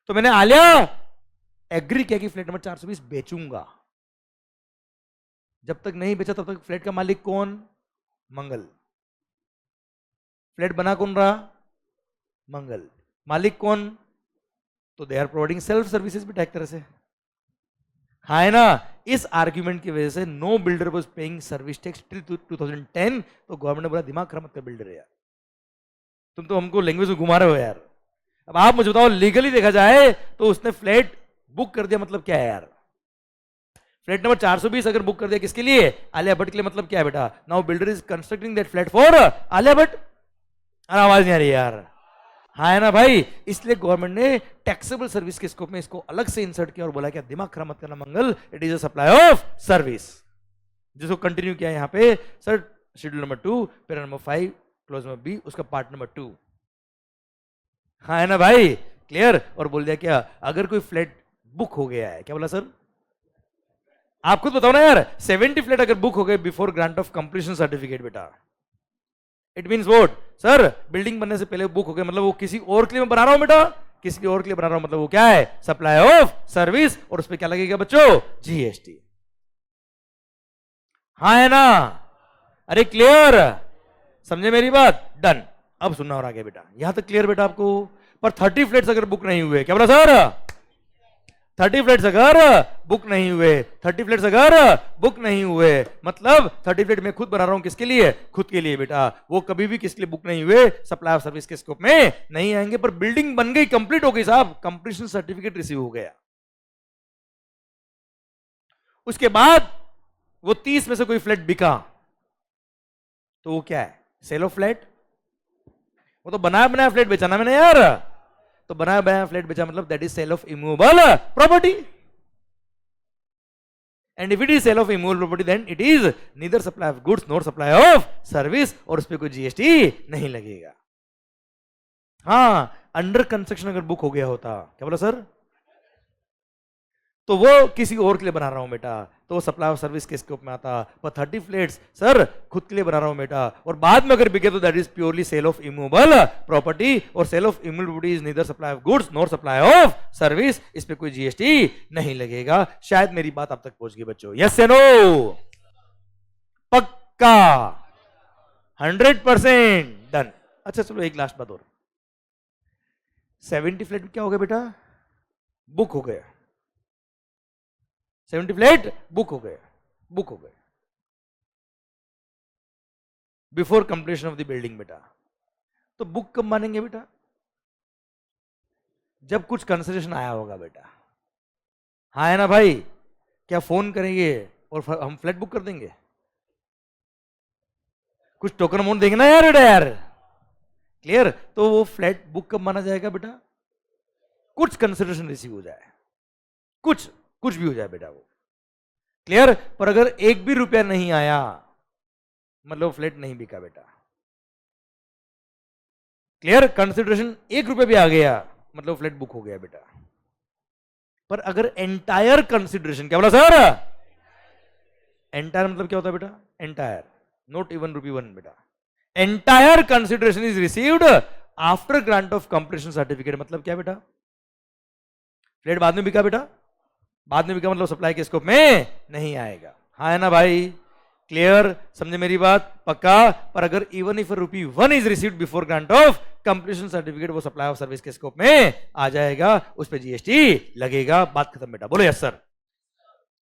तो मैंने आलिया एग्री किया कि फ्लैट नंबर 420 बेचूंगा। जब तक नहीं बेचा तब तक फ्लैट का मालिक कौन? मंगल। फ्लैट बना कौन रहा? मंगल। मालिक कौन? तो they are providing self services भी एक तरह से, हाँ है ना। इस आर्ग्यूमेंट की वजह से no builder was paying service tax till 2010। तो गवर्नमेंट ने बोला दिमाग खराब मत कर बिल्डर यार, तुम तो हमको लैंग्वेज में घुमा रहे हो यार। अब आप मुझे बताओ, लीगली देखा जाए तो उसने फ्लैट बुक कर दिया, मतलब क्या है यार? फ्लैट नंबर 420 अगर बुक कर दिया किसके लिए? आलिया भट्ट के लिए, मतलब क्या है बेटा? Now builder is constructing that flat for Alia Bhatt. आवाज नहीं आ रही यार, हाँ है ना भाई। इसलिए गवर्नमेंट ने टैक्सेबल सर्विस के स्कोप में इसको अलग से इंसर्ट किया और बोला क्या दिमाग खराब मत करना Mangal, it is a supply of service. जिसको कंटिन्यू किया यहाँ पे sir, schedule number 2 para number 5 clause number B, उसका पार्ट नंबर 2, हाँ है ना भाई, क्लियर। और बोल दिया क्या, अगर कोई फ्लैट बुक हो गया है, क्या बोला सर? आप खुद बताओ ना यार, 70 फ्लैट अगर बुक हो गए before grant of completion certificate बेटा, it means what sir? Building बनने से पहले बुक हो गए, मतलब वो किसी और के लिए मैं बना रहा हूं बेटा, किसी और के लिए बना रहा हूं, मतलब वो क्या है? Supply of service. और उस पर क्या लगेगा बच्चों? जीएसटी, हाँ है ना। अरे क्लियर, समझे मेरी बात? डन। अब सुनना और आगे बेटा, यहां तक क्लियर बेटा आपको? पर 30 फ्लैट्स अगर बुक नहीं हुए, क्या बोला सर? 30 फ्लैट्स अगर बुक नहीं हुए, 30 फ्लैट्स अगर बुक नहीं हुए, मतलब 30 फ्लैट मैं खुद बना रहा हूं, किसके लिए? खुद के लिए बेटा। वो कभी भी किसके लिए बुक नहीं हुए? सप्लाई ऑफ सर्विस के स्कोप में नहीं आएंगे। पर बिल्डिंग बन गई, कंप्लीट हो गई साहब, कंप्लीशन सर्टिफिकेट रिसीव हो गया। उसके बाद वो 30 में से कोई फ्लैट बिका, तो वो क्या है? Sale of flat. वो तो बनाया बनाया फ्लैट बेचा ना मैंने यार, तो बनाया बनाया फ्लैट बेचा, मतलब that is sale of immovable property. And if it is sale of immovable property then it is neither supply of goods nor supply of service, और उस पर कोई जीएसटी नहीं लगेगा। हाँ, अंडर कंस्ट्रक्शन अगर बुक हो गया होता, क्या बोला सर? तो वो किसी और के लिए बना रहा हूं बेटा, तो वो सप्लाई ऑफ सर्विस के स्कोप में आता। पर 30 फ्लैट्स सर खुद के लिए बना रहा हूं बेटा, और बाद में अगर बिके तो that is purely sale of immovable property, और sale of immovable property is neither supply of goods nor supply of service, इस पे कोई जीएसटी नहीं लगेगा। शायद मेरी बात आप तक पहुंच गई बच्चों, यस या नो? पक्का 100% डन। अच्छा चलो एक लास्ट बात और, 70 फ्लैट क्या हो गया बेटा? बुक हो गया, 70 फ्लैट बुक हो गए, बुक हो गए before completion of the building बेटा। तो बुक कब मानेंगे बेटा? जब कुछ कंसिडरेशन आया होगा बेटा, हाँ है ना भाई। क्या फोन करेंगे और हम फ्लैट बुक कर देंगे? कुछ टोकन अमाउंट देंगे ना यार बेटा यार, क्लियर। तो वो फ्लैट बुक कब माना जाएगा बेटा? कुछ कंसिडरेशन रिसीव हो जाए, कुछ कुछ भी हो जाए बेटा वो, क्लियर। पर अगर एक भी रुपया नहीं आया, मतलब फ्लैट नहीं बिका बेटा, क्लियर। कंसिडरेशन 1 रुपया भी आ गया, मतलब फ्लैट बुक हो गया बेटा। पर अगर एंटायर कंसिडरेशन, क्या बोला सर? एंटायर मतलब क्या होता है बेटा? Entire, not even rupee one बेटा। Entire consideration is received after grant of completion certificate, मतलब क्या बेटा? फ्लैट बाद में बिका बेटा, बाद में बिका मतलब सप्लाई के स्कोप में नहीं आएगा, हाँ है ना भाई, क्लियर। समझे मेरी बात? पक्का। पर अगर even if ₹1 is received before grant of completion certificate, वो सप्लाई ऑफ सर्विस के स्कोप में आ जाएगा, उस पर जीएसटी लगेगा। बात खत्म बेटा, बोलो यस सर।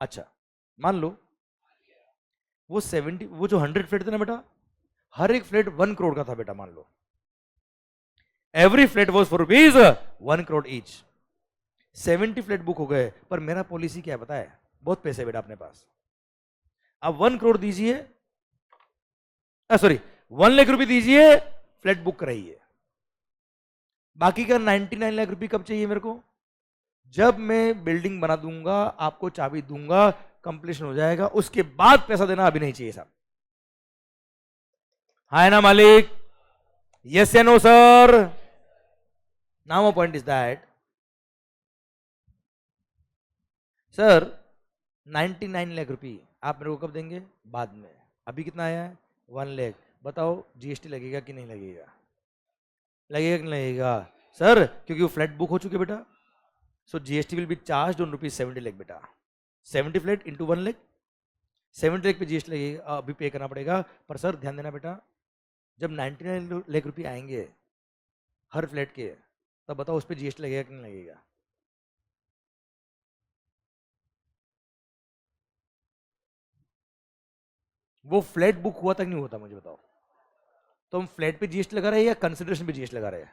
अच्छा मान लो वो 70, वो जो 100 फ्लैट थे ना बेटा, हर एक फ्लैट 1 करोड़ का था बेटा। मान लो every flat was for ₹1 crore each. 70 flat book हो गए, पर मेरा पॉलिसी क्या है पता है? बहुत पैसे बेटा अपने पास, आप 1 करोड़ दीजिए, सॉरी 1 लाख रुपए दीजिए, फ्लैट बुक कराइए। बाकी का 99 लाख रुपए कब चाहिए मेरे को? जब मैं बिल्डिंग बना दूंगा, आपको चाबी दूंगा, कंप्लीशन हो जाएगा, उसके बाद पैसा देना अभी नहीं चाहिए साहब। हाय ना मालिक? यस या no sir? Now my point is that sir 99 lakh रुपए आप मेरे को कब देंगे? बाद में। अभी कितना आया है? 1 लाख। बताओ जीएसटी लगेगा कि नहीं लगेगा? लगेगा कि नहीं लगेगा? सर क्योंकि वो फ्लैट बुक हो चुके बेटा, so GST will B charge on ₹70 lakh बेटा। 70 फ्लैट इंटू 1 लाख, 70 लाख पे जीएसटी लगेगा, अभी पे करना पड़ेगा। पर सर ध्यान देना बेटा, जब 99 लाख रुपए आएंगे हर फ्लैट के, तब बताओ उस पर जीएसटी लगेगा कि नहीं लगेगा? वो फ्लैट बुक हुआ तक नहीं होता, मुझे बताओ। तो हम फ्लैट पे जीएसटी लगा रहे हैं या कंसिडरेशन पे जीएसटी लगा रहे हैं?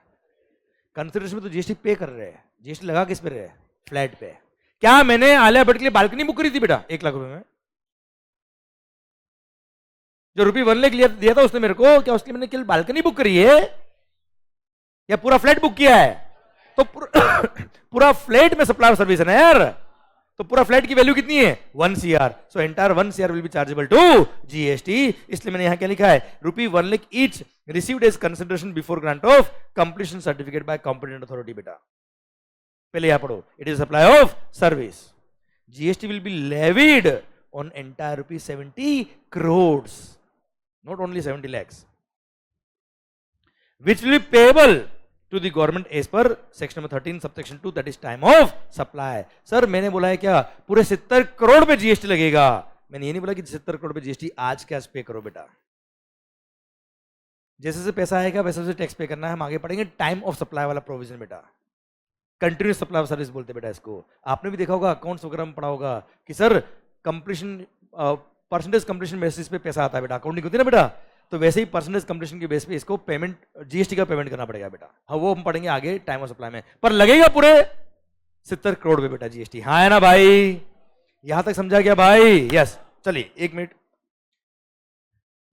कंसिडरेशन पे तो जीएसटी पे कर रहे हैं, जीएसटी लगा किस पे रहे हैं? फ्लैट पे। क्या मैंने आलिया भट्ट के लिए बालकनी बुक करी थी बेटा 1 लाख रुपए में? जो रुपये 1 लाख लिया दिया था उसने मेरे को, क्या उसके मैंने केवल बालकनी बुक करी है या पूरा फ्लैट बुक किया है? तो पूरा फ्लैट में सप्लाई सर्विस है ना यार, तो पूरा फ्लैट की वैल्यू कितनी है? 1 CR। So entire 1 CR will be chargeable to GST. इसलिए मैंने यहां क्या लिखा है? ₹1 lakh each received as consideration before grant of completion certificate by competent authority बेटा। पहले यहां पढ़ो, it is supply of service. GST will be levied on entire ₹70 crores, not only 70 lakhs, which will be payable to the government as per section number 13 subsection 2, that is time of supply। Sir मैंने बोला है क्या पूरे 70 करोड़ पे GST लगेगा? मैंने ये नहीं बोला कि 70 करोड़ पे जीएसटी आज कैश पे करो बेटा। जैसे जैसे पैसा आएगा वैसे वैसे टैक्स पे करना है। हम आगे पढ़ेंगे टाइम ऑफ सप्लाई वाला प्रोविजन बेटा, कंटिन्यूस सप्लाई ऑफ सर्विस बोलते बेटा इसको। आपने भी देखा होगा, अकाउंट्स वगैरह में पढ़ा होगा कि sir completion percentage completion basis पे पैसा आता है बेटा, अकाउंटिंग होती है ना बेटा, तो वैसे ही परसेंटेज कंप्लीशन के बेस पे इसको पेमेंट जीएसटी का पेमेंट करना पड़ेगा बेटा। हाँ वो हम पढ़ेंगे आगे टाइम ऑफ सप्लाई में, पर लगेगा पूरे 70 करोड़ पे बेटा जीएसटी। हाँ है ना भाई? यहां तक समझा गया भाई? यस। चलिए 1 मिनट।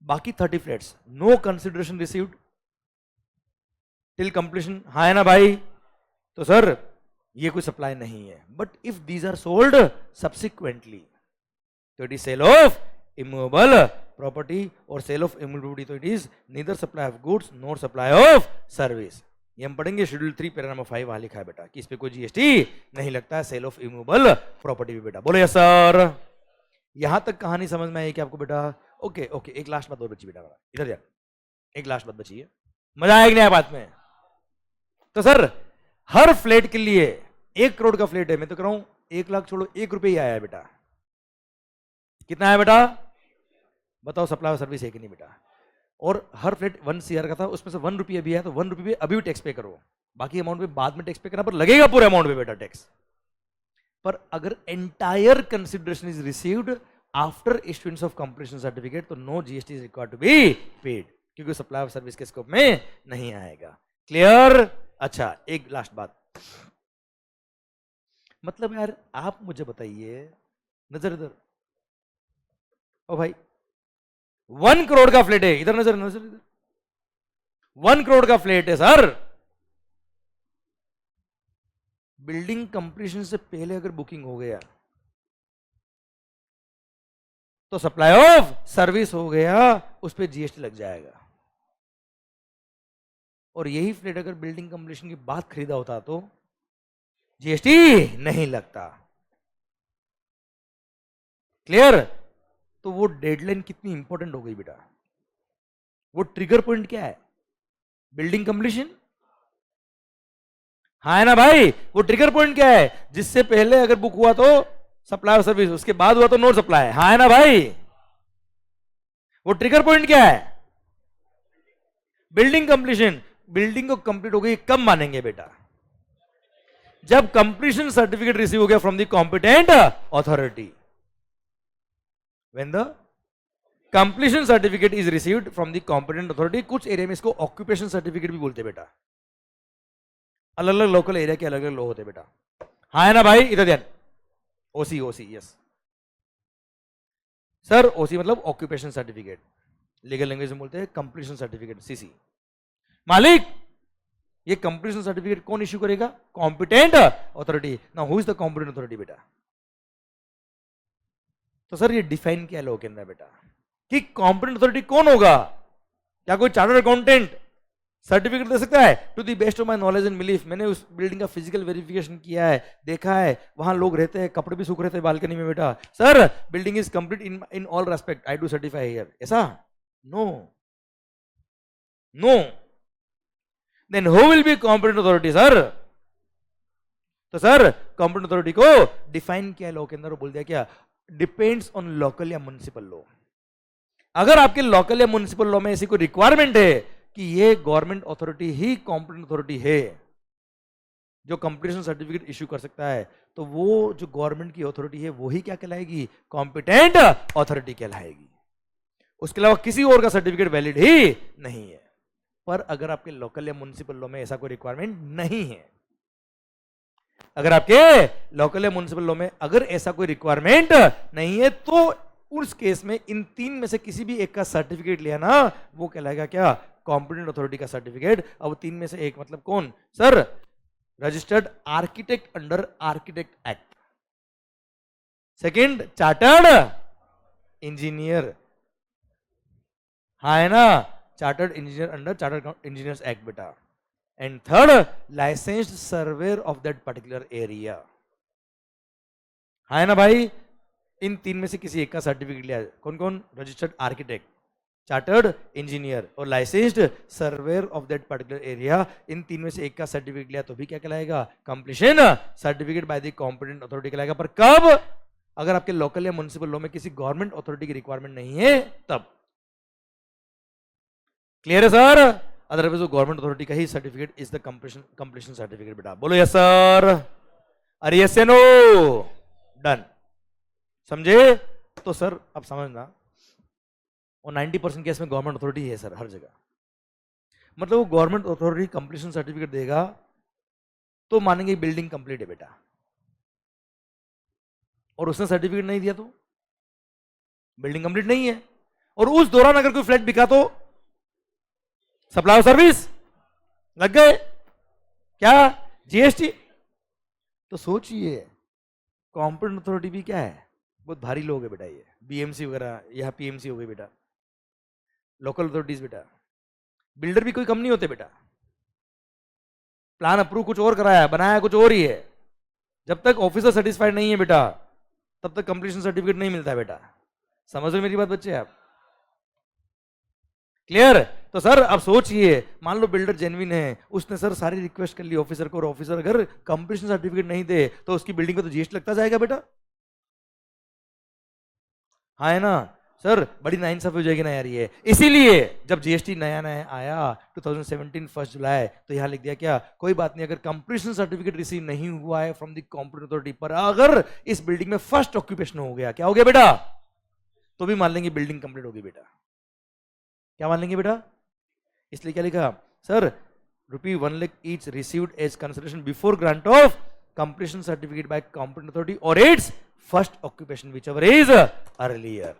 बाकी 30 flats no consideration received till completion. हाँ है ना भाई? तो सर ये कोई सप्लाई नहीं है। But if these are sold subsequently तो it is sale of immovable property, और सेल ऑफ इमूवेबल प्रॉपर्टी तो it is neither supply of goods nor supply of service. ये हम पढ़ेंगे शेड्यूल 3 पैरा नंबर 5 वहां लिखा है बेटा कि इस पे कोई जीएसटी नहीं लगता है सेल ऑफ इमूवेबल प्रॉपर्टी भी बेटा। बोलो यस सर। यहां तक कहानी समझ में आई कि आपको बेटा? ओके ओके, एक लास्ट बात और बची बेटा, इधर जा, एक लास्ट बात बची है, मजा आएगा नहीं बात में? तो सर हर फ्लैट के लिए 1 करोड़ का फ्लैट है, मैं तो कह रहा हूं 1 लाख छोड़ो, 1 रुपये ही आया है बेटा। कितना है बेटा? बताओ सप्लाई और सर्विस है कि नहीं बेटा? और हर फ्लैट 1 CR का था, उसमें से 1 रुपये भी है, तो 1 रुपये भी अभी भी टैक्स पे करो, बाकी अमाउंट पे बाद में टैक्स पे करना, पर लगेगा पूरे अमाउंट पे बेटा टैक्स। पर अगर entire consideration is received after issuance of completion certificate तो no GST is required to be paid, क्योंकि सप्लाई ऑफ सर्विस के स्कोप में नहीं आएगा। क्लियर? अच्छा एक लास्ट बात, मतलब यार आप मुझे बताइए, नजर इधर, ओ भाई 1 करोड़ का फ्लैट है, इधर नजर, नजर इधर, 1 करोड़ का फ्लैट है सर, बिल्डिंग कंप्लीशन से पहले अगर बुकिंग हो गया तो सप्लाई ऑफ सर्विस हो गया, उस पर जीएसटी लग जाएगा। और यही फ्लैट अगर बिल्डिंग कंप्लीशन के बाद खरीदा होता तो जीएसटी नहीं लगता। क्लियर? तो वो डेडलाइन कितनी इंपॉर्टेंट हो गई बेटा, वो ट्रिगर पॉइंट क्या है? Building completion. हाँ है ना भाई? वो ट्रिगर पॉइंट क्या है? जिससे पहले अगर बुक हुआ तो सप्लाई ऑफ सर्विस, उसके बाद हुआ तो नो सप्लाई। हाँ है ना भाई? वो ट्रिगर पॉइंट क्या है? Building completion. बिल्डिंग को कंप्लीट हो गई कब मानेंगे बेटा? जब कंप्लीशन सर्टिफिकेट रिसीव हो गया from the competent authority. When the completion certificate is received from the competent authority. कुछ एरिया में इसको ऑक्यूपेशन सर्टिफिकेट भी बोलते बेटा, अलग अलग लोकल एरिया के अलग अलग लोग होते बेटा। हाँ है ना भाई? इधर ध्यान, ओसी, ओसी, यस। सर ओसी मतलब ऑक्यूपेशन सर्टिफिकेट, लीगल लैंग्वेज में बोलते हैं कंप्लीशन सर्टिफिकेट, सीसी। मालिक ये कंप्लीशन सर्टिफिकेट कौन इश्यू करेगा? Competent authority. ना who is the competent authority बेटा? तो सर ये डिफाइन किया लॉ के अंदर बेटा कि कॉम्पिटेंट अथॉरिटी कौन होगा। क्या कोई चार्टर्ड अकाउंटेंट सर्टिफिकेट दे सकता है? To the best of my knowledge and belief, मैंने उस बिल्डिंग का फिजिकल वेरिफिकेशन किया है, देखा है, वहां लोग रहते हैं, कपड़े भी सूख रहे थे बालकनी में बेटा, sir building is complete in all respect, I do certify here, ऐसा? No no. Then who will be competent authority sir? तो सर कॉम्पिटेंट अथॉरिटी को डिफाइन किया लॉ के अंदर, बोल दिया क्या? डिपेंड्स ऑन लोकल या म्युनिसिपल लॉ। अगर आपके लोकल या म्युनिसिपल लॉ में ऐसी कोई रिक्वायरमेंट है कि ये गवर्नमेंट अथॉरिटी ही कॉम्पिटेंट अथॉरिटी है जो कंप्लीशन सर्टिफिकेट इश्यू कर सकता है, तो वो जो गवर्नमेंट की अथॉरिटी है वो ही क्या कहलाएगी? कॉम्पिटेंट अथॉरिटी कहलाएगी। उसके अलावा किसी और का सर्टिफिकेट वैलिड ही नहीं है। पर अगर आपके लोकल या म्युनिसिपल लॉ में ऐसा कोई रिक्वायरमेंट नहीं है, अगर आपके लोकल या म्युनिसिपल लॉ में अगर ऐसा कोई रिक्वायरमेंट नहीं है, तो उस केस में इन तीन में से किसी भी एक का सर्टिफिकेट लिया ना, वो कहलाएगा क्या? कॉम्पिटेंट अथॉरिटी का सर्टिफिकेट। अब तीन में से एक मतलब कौन sir? Registered architect under architect act, second chartered engineer, हाँ है ना, chartered engineer under chartered engineers act बेटा, and third licensed surveyor of that particular area, है ना भाई? इन तीन में से किसी एक का सर्टिफिकेट लिया, कौन कौन? रजिस्टर्ड आर्किटेक्ट, चार्टर्ड इंजीनियर और licensed surveyor of that particular area, इन तीन में से एक का सर्टिफिकेट लिया तो भी क्या कहलाएगा? Completion certificate by the competent authority कहलाएगा। पर कब? अगर आपके लोकल या म्युनिसिपल लॉ में किसी गवर्नमेंट अथॉरिटी की रिक्वायरमेंट नहीं है तब। क्लियर है सर? अदरवाइज वो गवर्नमेंट अथॉरिटी का ही certificate is the completion certificate बेटा। बोलो यस सर, अरे यस या नो? डन, समझे? तो सर अब समझना, और 90% केस में गवर्नमेंट अथॉरिटी है सर हर जगह। मतलब वो गवर्नमेंट अथॉरिटी कंप्लीशन सर्टिफिकेट देगा तो मानेंगे बिल्डिंग कंप्लीट है बेटा, और उसने सर्टिफिकेट नहीं दिया तो बिल्डिंग कंप्लीट नहीं है। और उस दौरान अगर कोई फ्लैट बिका तो सप्लाई ऑफ सर्विस लग गए, क्या? जीएसटी। तो सोचिए कॉम्पिटेंट अथॉरिटी भी क्या है? बहुत भारी लोग है बेटा, ये बीएमसी वगैरह, यह पीएमसी हो गई बेटा, लोकल अथॉरिटीज बेटा। बिल्डर भी कोई कम नहीं होते बेटा, प्लान अप्रूव कुछ और कराया, बनाया कुछ और ही है। जब तक ऑफिसर सेटिस्फाइड नहीं है बेटा, तब तक कंप्लीशन सर्टिफिकेट नहीं मिलता है बेटा। समझ रहे मेरी बात बच्चे आप? क्लियर? तो सर अब सोचिए, मान लो बिल्डर जेन्युइन है, उसने सर सारी रिक्वेस्ट कर ली ऑफिसर को, और ऑफिसर अगर कंप्लीशन सर्टिफिकेट नहीं दे तो उसकी बिल्डिंग पे तो जीएसटी लगता जाएगा बेटा, हाँ है ना सर? बड़ी नाइंसाफी हो जाएगी ना यार ये। इसीलिए जब जीएसटी नया नया आया 2017 फर्स्ट जुलाई, तो यहां लिख दिया क्या? कोई बात नहीं, अगर कंप्लीशन सर्टिफिकेट रिसीव नहीं हुआ है फ्रॉम द कॉम्पिटेंट अथॉरिटी, पर अगर इस बिल्डिंग में फर्स्ट ऑक्यूपेशन हो गया, क्या हो गया बेटा? तो भी मान लेंगे बिल्डिंग कंप्लीट होगी बेटा। क्या मान लेंगे बेटा? इसलिए क्या लिखा sir? ₹1 lakh each received as consideration before grant of completion certificate by competent authority और its first occupation whichever is earlier.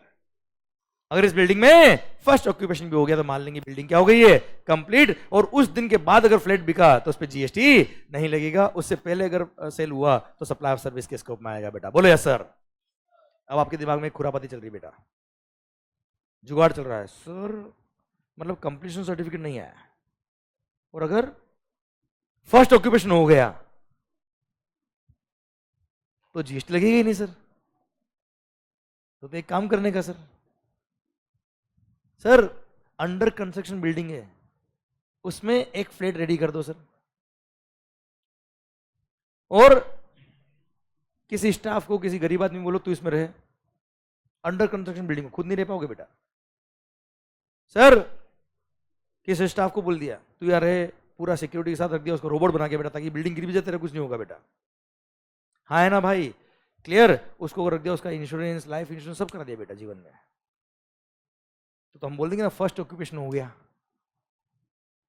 अगर इस बिल्डिंग में फर्स्ट ऑक्यूपेशन भी हो गया तो मान लेंगे बिल्डिंग क्या हो गई है? कंप्लीट। और उस दिन के बाद अगर फ्लैट बिका तो उस पर जीएसटी नहीं लगेगा, उससे पहले अगर सेल हुआ तो सप्लाई ऑफ सर्विस के स्कोप में आएगा बेटा। बोलो यस सर। अब आपके दिमाग में खुरापाती चल रही बेटा, जुगाड़ चल रहा है सर, मतलब कंप्लीशन सर्टिफिकेट नहीं आया और अगर फर्स्ट ऑक्यूपेशन हो गया तो जीएसटी लगेगा ही नहीं सर। तो एक काम करने का सर अंडर कंस्ट्रक्शन बिल्डिंग है, उसमें एक फ्लैट रेडी कर दो सर, और किसी स्टाफ को, किसी गरीब आदमी बोलो तू इसमें रहे। अंडर कंस्ट्रक्शन बिल्डिंग में खुद नहीं रह पाओगे बेटा सर। किसी स्टाफ को बोल दिया तू यार रहे, पूरा सिक्योरिटी के साथ रख दिया, उसको रोबोट बना के बेटा, ताकि बिल्डिंग गिर भी जाए तेरा कुछ नहीं होगा बेटा, हाँ है ना भाई? क्लियर? उसको रख दिया, उसका इंश्योरेंस, लाइफ इंश्योरेंस सब करा दिया बेटा जीवन में। तो हम बोल देंगे ना फर्स्ट ऑक्यूपेशन हो गया,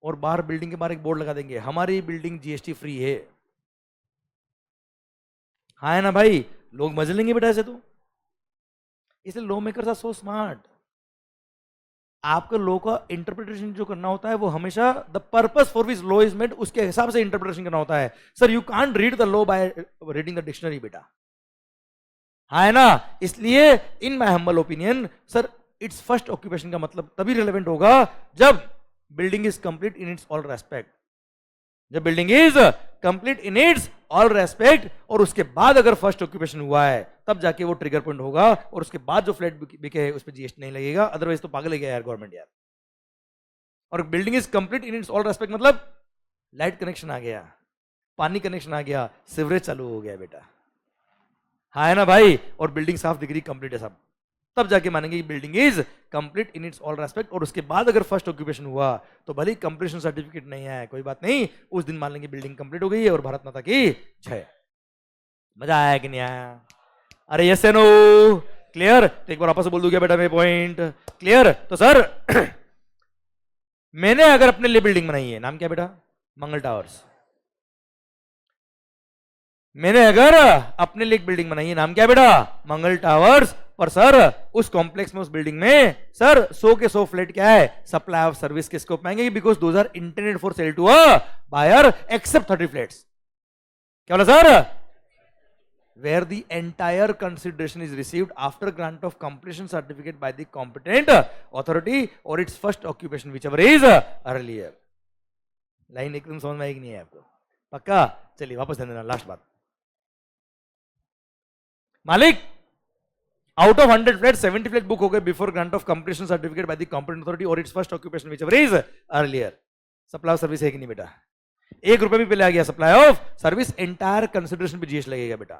और बाहर बिल्डिंग के बाहर एक बोर्ड लगा देंगे, हमारी बिल्डिंग जीएसटी फ्री है, हाँ है ना भाई? लोग मजे लेंगे बेटा ऐसे तो। इसलिए law makers are so smart. आपका लॉ का इंटरप्रिटेशन जो करना होता है वो हमेशा the purpose for which law is made उसके हिसाब से इंटरप्रिटेशन करना होता है। Sir you can't read the law by reading the dictionary बेटा, हाँ है ना। इसलिए in my humble opinion sir its first occupation का मतलब तभी रिलेवेंट होगा जब building is complete in its all respect, जब building is complete in its all respect, और उसके बाद अगर फर्स्ट ऑक्यूपेशन हुआ है तब जाके वो ट्रिगर पॉइंट होगा, और उसके बाद जो फ्लैट बिके है उस पर जीएसटी नहीं लगेगा, अदरवाइज तो पागल है क्या यार गवर्नमेंट यार। और building is complete in its all respect मतलब लाइट कनेक्शन आ गया, पानी कनेक्शन आ गया, सीवरेज चालू हो गया बेटा, हाँ है ना भाई, और बिल्डिंग साफ दिख रही कंप्लीट है सब, तब जाके मानेंगे कि building is complete in its all respect. और उसके बाद अगर फर्स्ट ऑक्यूपेशन हुआ तो भले ही कंप्लीशन सर्टिफिकेट नहीं आया कोई बात नहीं, उस दिन मान लेंगे बिल्डिंग कंप्लीट हो गई है और भारत माता की जय। मजा आया कि नहीं आया? अरे यस या नो? क्लियर? तो एक बार वापस बोल दूं क्या बेटा मेरे पॉइंट? क्लियर? तो सर मैंने अगर अपने लिए बिल्डिंग बनाई है, नाम क्या बेटा? मंगल टावर्स। मैंने अगर अपने लिए एक बिल्डिंग बनाई है, नाम क्या बेटा? मंगल टावर्स। और सर उस कॉम्प्लेक्स में, उस बिल्डिंग में सर 100 के 100 फ्लैट क्या है? सप्लाई ऑफ सर्विस के स्कोप में आएंगे, because those are intended for sale to a buyer except 30 flats. क्या बोला sir? Where the entire consideration is received after grant of completion certificate by the competent authority और its first occupation whichever is earlier. Line एकदम समझ में आएगी नहीं है आपको? पक्का? चलिए वापस ध्यान देना, लास्ट बात। मालिक out of 100 flat 70 flat book हो गए before grant of completion certificate by the competent authority और its first occupation whichever is earlier. Supply of service है कि नहीं बेटा? 1 रुपया भी पहले आ गया supply of service, entire consideration पे जीएसटी लगेगा बेटा,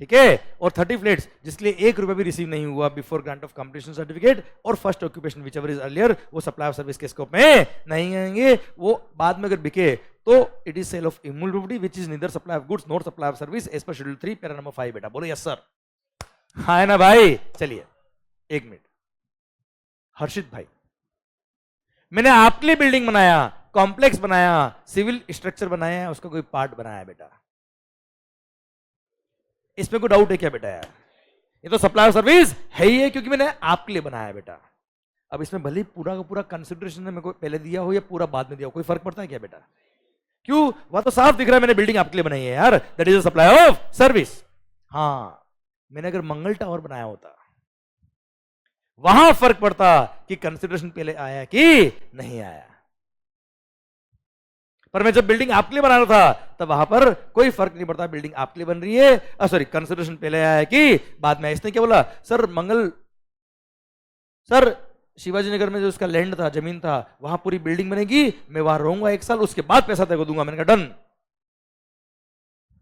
ठीक है। और 30 फ्लैट्स जिसके लिए 1 रुपया भी रिसीव नहीं हुआ before grant of completion certificate और first occupation whichever is earlier, वो सप्लाई ऑफ सर्विस के स्कोप में नहीं आएंगे। वो बाद में अगर बिके तो it is sale of immovable property which is neither supply of goods not supply of service as per schedule 3 para number 5 बेटा। बोलो यस सर, हाँ है ना भाई? चलिए 1 मिनट। हर्षित भाई, मैंने आपके लिए बिल्डिंग बनाया, कॉम्प्लेक्स बनाया, सिविल स्ट्रक्चर बनाया, उसका कोई पार्ट बनाया बेटा, इसमें कोई डाउट है क्या बेटा यार? ये तो सप्लाई ऑफ सर्विस है ही है क्योंकि मैंने आपके लिए बनाया बेटा। अब इसमें भले पूरा का पूरा कंसिडरेशन मेरे को पहले दिया हो या पूरा बाद में दिया हो, कोई फर्क पड़ता है क्या बेटा? क्यों? वह तो साफ दिख रहा है मैंने बिल्डिंग आपके लिए बनाई है यार, that is a supply of service. हाँ, मैंने अगर मंगल टावर बनाया होता वहां फर्क पड़ता कि कंसिडरेशन पहले आया कि नहीं आया। पर मैं जब बिल्डिंग आपके लिए बना रहा था तब वहां पर कोई फर्क नहीं पड़ता, बिल्डिंग आपके लिए बन रही है, सॉरी कंसिडरेशन पहले आया कि बाद में। इसने क्या बोला सर? सर शिवाजी नगर में जो उसका लैंड था, जमीन था, वहां पूरी बिल्डिंग बनेगी, मैं वहां रहूंगा 1 साल, उसके बाद पैसा तेरे को दूंगा। मैंने कहा डन,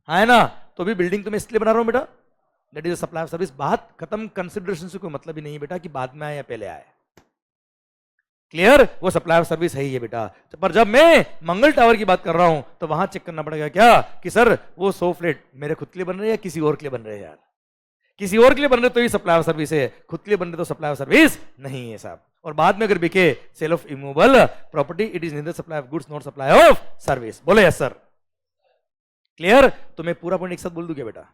है ना? तो भी बिल्डिंग तो मैं इसलिए बना रहा हूं बेटा, that is supply of service. बात खत्म, कंसिडरेशन से कोई मतलब ही नहीं है बेटा कि बाद में आए या पहले आए। क्लियर? वो सप्लाई ऑफ सर्विस है ही है बेटा। पर जब मैं मंगल टावर की बात कर रहा हूं तो वहां चेक करना पड़ेगा क्या कि सर वो 100 फ्लैट मेरे खुद के लिए बन रहे हैं या किसी और के लिए बन रहे हैं यार? किसी और के लिए बन रहे तो ही सप्लाई ऑफ सर्विस है, खुद के लिए बन रहे तो सप्लाई ऑफ सर्विस नहीं है साहब। और बाद में अगर बिके sale of immovable property, it is neither supply of goods not supply of service. बोले यस सर? क्लियर? तो मैं पूरा पॉइंट एक साथ बोल दूं क्या बेटा?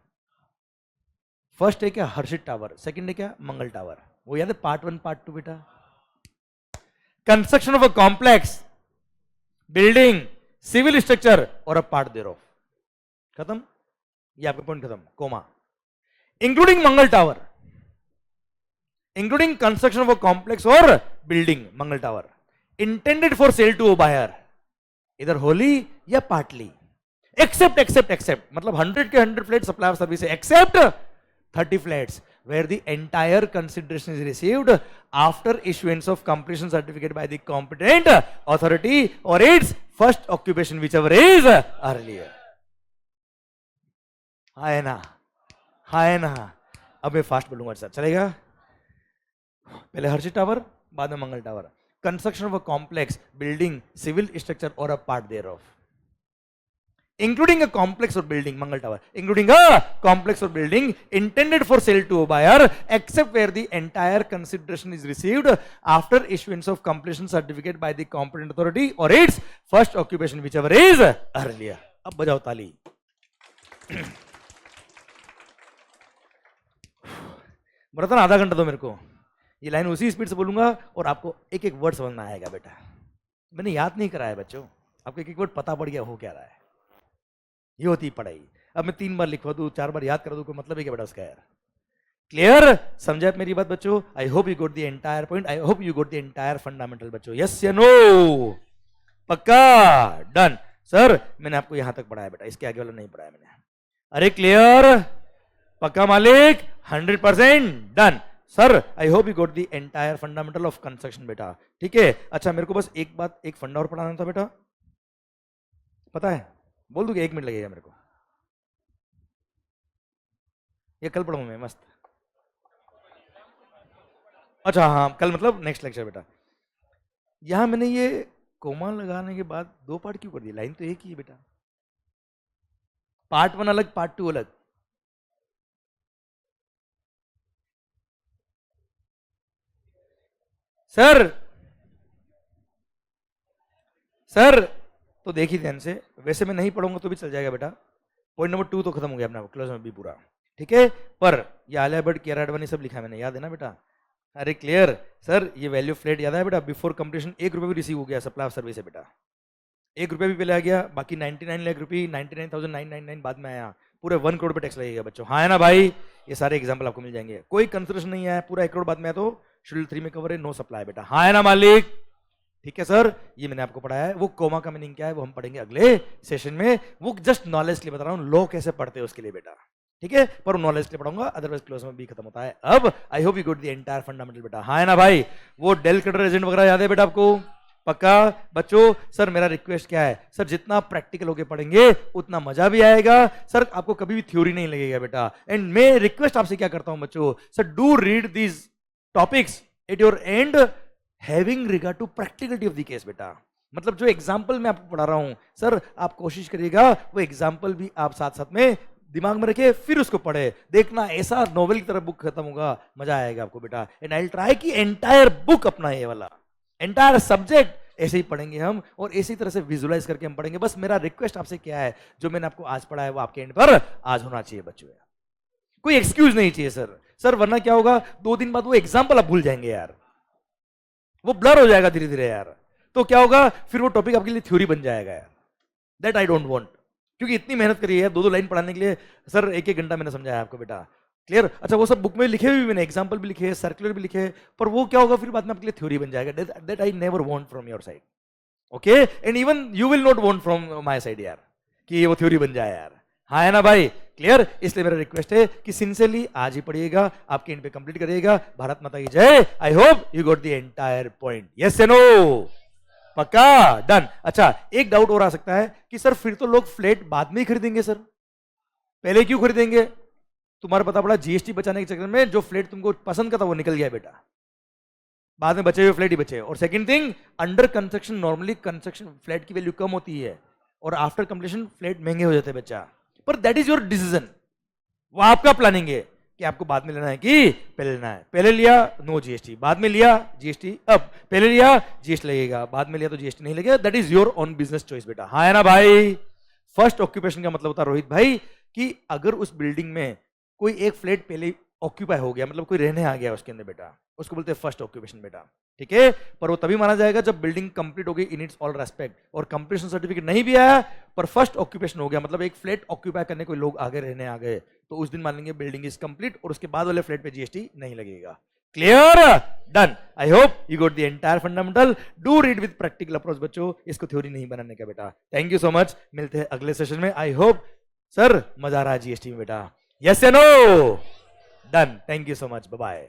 फर्स्ट है क्या? हर्षित टावर। सेकंड है क्या? मंगल टावर। वो याद है पार्ट 1 पार्ट 2 बेटा? Construction of a complex, building, civil structure और अ पार्ट देयरऑफ। खत्म? ये आपका पॉइंट खत्म, comma. Including Mangal tower, including construction of a complex और building Mangal tower intended for sale to a buyer either wholly या partly, except मतलब 100 के 100 flat supply of service है, except 30 flats where the entire consideration is received after issuance of completion certificate by the competent authority or its first occupation whichever is earlier. है ना? है ना? अब मैं फास्ट बोलूंगा सर, चलेगा? पहले हर्षित टावर, बाद में Mangal tower. Construction of a complex, building, civil structure और a part thereof, including a complex or building, Mangal Tower, including a complex or building intended for sale to a buyer, except where the entire consideration is received after issuance of completion certificate by the competent authority or its first occupation, whichever is earlier. अब बजाओ ताली। बोला था ना आधा घंटा दो मेरे को, ये लाइन उसी स्पीड से बोलूंगा और आपको एक एक वर्ड समझ में आएगा बेटा। मैंने याद नहीं कराया बच्चों, आपको एक एक वर्ड पता पड़ गया हो क्या रहा है। ये होती पढ़ाई। अब मैं 3 बार लिखवा दूं 4 बार याद करा दूं, कोई मतलब है क्या बेटा उसका यार। क्लियर, समझे आप मेरी बात बच्चों? I hope you got the entire point, I hope you got the entire fundamental बच्चों। यस या नो? पक्का? डन। सर मैंने आपको यहां तक पढ़ाया बेटा, इसके आगे वाला नहीं पढ़ाया मैंने। अरे क्लियर? पक्का मालिक? 100%? Done. Sir I hope you got the entire fundamental of construction बेटा। ठीक है, अच्छा मेरे को बस एक बात, एक फंडा और पढ़ाना था बेटा, पता है? बोल दूं कि 1 मिनट लगेगा मेरे को? ये कल पढ़ूंगा मैं, मस्त। अच्छा हाँ, कल मतलब नेक्स्ट लेक्चर बेटा। यहां मैंने ये कोमा लगाने के बाद 2 पार्ट क्यों कर दिया? लाइन तो एक ही है बेटा। पार्ट 1 अलग, पार्ट 2 अलग। सर सर तो देखिए ध्यान से, वैसे मैं नहीं पढ़ूंगा तो भी चल जाएगा बेटा। पॉइंट नंबर 2 तो खत्म हो गया अपना, क्लोज में भी पूरा। ठीक है, पर ये आलिया भट्ट, कियारा आडवाणी सब लिखा है मैंने, याद है ना बेटा? अरे क्लियर? सर ये वैल्यू फ्लेट याद है बेटा? बिफोर कंप्लीशन 1 रुपये भी रिसीव हो गया, सप्लाई ऑफ सर्विस है बेटा। 1 रुपये भी पहले आ गया, बाकी 99 लाख रुपये 99,999 बाद में आया, पूरे 1 करोड़ पे टैक्स लगेगा बच्चों। हाँ है ना भाई? ये सारे एग्जाम्पल आपको मिल जाएंगे, कोई कंसिडरेशन नहीं आया, पूरा 1 करोड़ बाद में आया तो शेड्यूल 3 में कवर है, नो सप्लाई बेटा। हाँ है ना मालिक? ठीक है सर, ये मैंने आपको पढ़ाया है। वो कोमा का मीनिंग क्या है वो हम पढ़ेंगे अगले सेशन में, वो जस्ट नॉलेज के लिए बता रहा हूँ, लॉ कैसे पढ़ते हैं उसके लिए बेटा। ठीक है, पर नॉलेज के लिए पढ़ाऊंगा, अदरवाइज क्लोज में भी खत्म होता है। अब I hope you got the entire fundamental बेटा। हाँ है ना भाई? वो डेल कटर एजेंट वगैरह याद है बेटा आपको? पक्का बच्चों? सर मेरा रिक्वेस्ट क्या है सर, जितना प्रैक्टिकल होके पढ़ेंगे उतना मजा भी आएगा सर, आपको कभी भी थ्योरी नहीं लगेगा बेटा। एंड मैं रिक्वेस्ट आपसे क्या करता हूं बच्चों, sir do read these topics at your end having regard to practicality of the case बेटा। मतलब जो एग्जाम्पल मैं आपको पढ़ा रहा हूं सर, आप कोशिश करिएगा वो एग्जाम्पल भी आप साथ साथ में दिमाग में रखे, फिर उसको पढ़े। देखना ऐसा नोवेल की तरह बुक खत्म होगा, मजा आएगा आपको बेटा। एंड आई विल ट्राई कि एंटायर बुक अपना ये वाला एंटायर सब्जेक्ट ऐसे ही पढ़ेंगे हम, और इसी तरह से विजुलाइज करके हम पढ़ेंगे। बस मेरा रिक्वेस्ट आपसे क्या है, जो मैंने आपको आज पढ़ा है वो आपके एंड पर आज होना चाहिए बच्चों। कोई एक्सक्यूज नहीं चाहिए सर। सर वरना क्या होगा, 2 दिन बाद वो एग्जाम्पल आप भूल जाएंगे यार, वो ब्लर हो जाएगा धीरे धीरे यार। तो क्या होगा, फिर वो टॉपिक आपके लिए थ्योरी बन जाएगा यार। दैट आई डोंट वांट, क्योंकि इतनी मेहनत करी है 2-2 लाइन पढ़ाने के लिए सर, 1-1 घंटा मैंने समझाया आपको बेटा। क्लियर? अच्छा वो सब बुक में लिखे हुए मैंने, एग्जाम्पल भी लिखे, सर्कुलर भी लिखे, पर वो क्या होगा फिर बाद में आपके लिए थ्योरी बन जाएगा। That I never want from your side. Okay, and even you will not want from my side यार, कि ये वो थ्योरी बन जाए यार। हाँ है ना भाई? क्लियर? इसलिए मेरा रिक्वेस्ट है कि सिंसियरली आज ही पढ़िएगा, आपके एंड पे कंप्लीट करिएगा। भारत माता की जय। I hope you got the entire point. Yes या नो? पक्का? डन। अच्छा एक डाउट और आ सकता है कि सर फिर तो लोग फ्लैट बाद में ही खरीदेंगे सर, पहले क्यों खरीदेंगे? तुम्हारा पता पड़ा जीएसटी बचाने के चक्कर में जो फ्लैट तुमको पसंद का था वो निकल गया बेटा, बाद में बचे हुए फ्लैट ही बचे। और second thing, under construction normally construction flat की वैल्यू कम होती है, और आफ्टर कंप्लीशन फ्लैट महंगे हो जाते हैं बच्चा। पर दैट इज योर डिसीजन, वो आपका प्लानिंग है कि आपको बाद में लेना है कि पहले लेना है। पहले लिया नो जीएसटी, बाद में लिया जीएसटी, अब पहले लिया जीएसटी लगेगा, बाद में लिया तो जीएसटी नहीं लगेगा। That is your own business choice बेटा। हाँ है ना भाई? फर्स्ट ऑक्यूपेशन का मतलब होता है रोहित भाई कि अगर उस बिल्डिंग में कोई एक फ्लैट पहले ऑक्यूपाई हो गया, मतलब कोई रहने आ गया उसके अंदर बेटा, उसको बोलते हैं फर्स्ट ऑक्यूपेशन बेटा। ठीक है, पर वो तभी माना जाएगा जब बिल्डिंग कंप्लीट हो गई इन इट्स ऑल रेस्पेक्ट, और कंप्लीशन सर्टिफिकेट नहीं भी आया पर फर्स्ट ऑक्यूपेशन हो गया, मतलब एक फ्लैट ऑक्यूपाई करने कोई लोग आगे रहने आ गए, तो उस दिन मान लेंगे बिल्डिंग इज कंप्लीट, और उसके बाद वाले फ्लैट पे जीएसटी नहीं लगेगा। Clear? Done. I hope you got the entire fundamental. Do read with practical approach बच्चों, इसको थ्योरी नहीं बनाने का बेटा। थैंक यू सो मच, मिलते हैं अगले सेशन में। आई होप सर मजा आ रहा है जीएसटी में बेटा। यस या no? Done. Thank you so much, bye bye.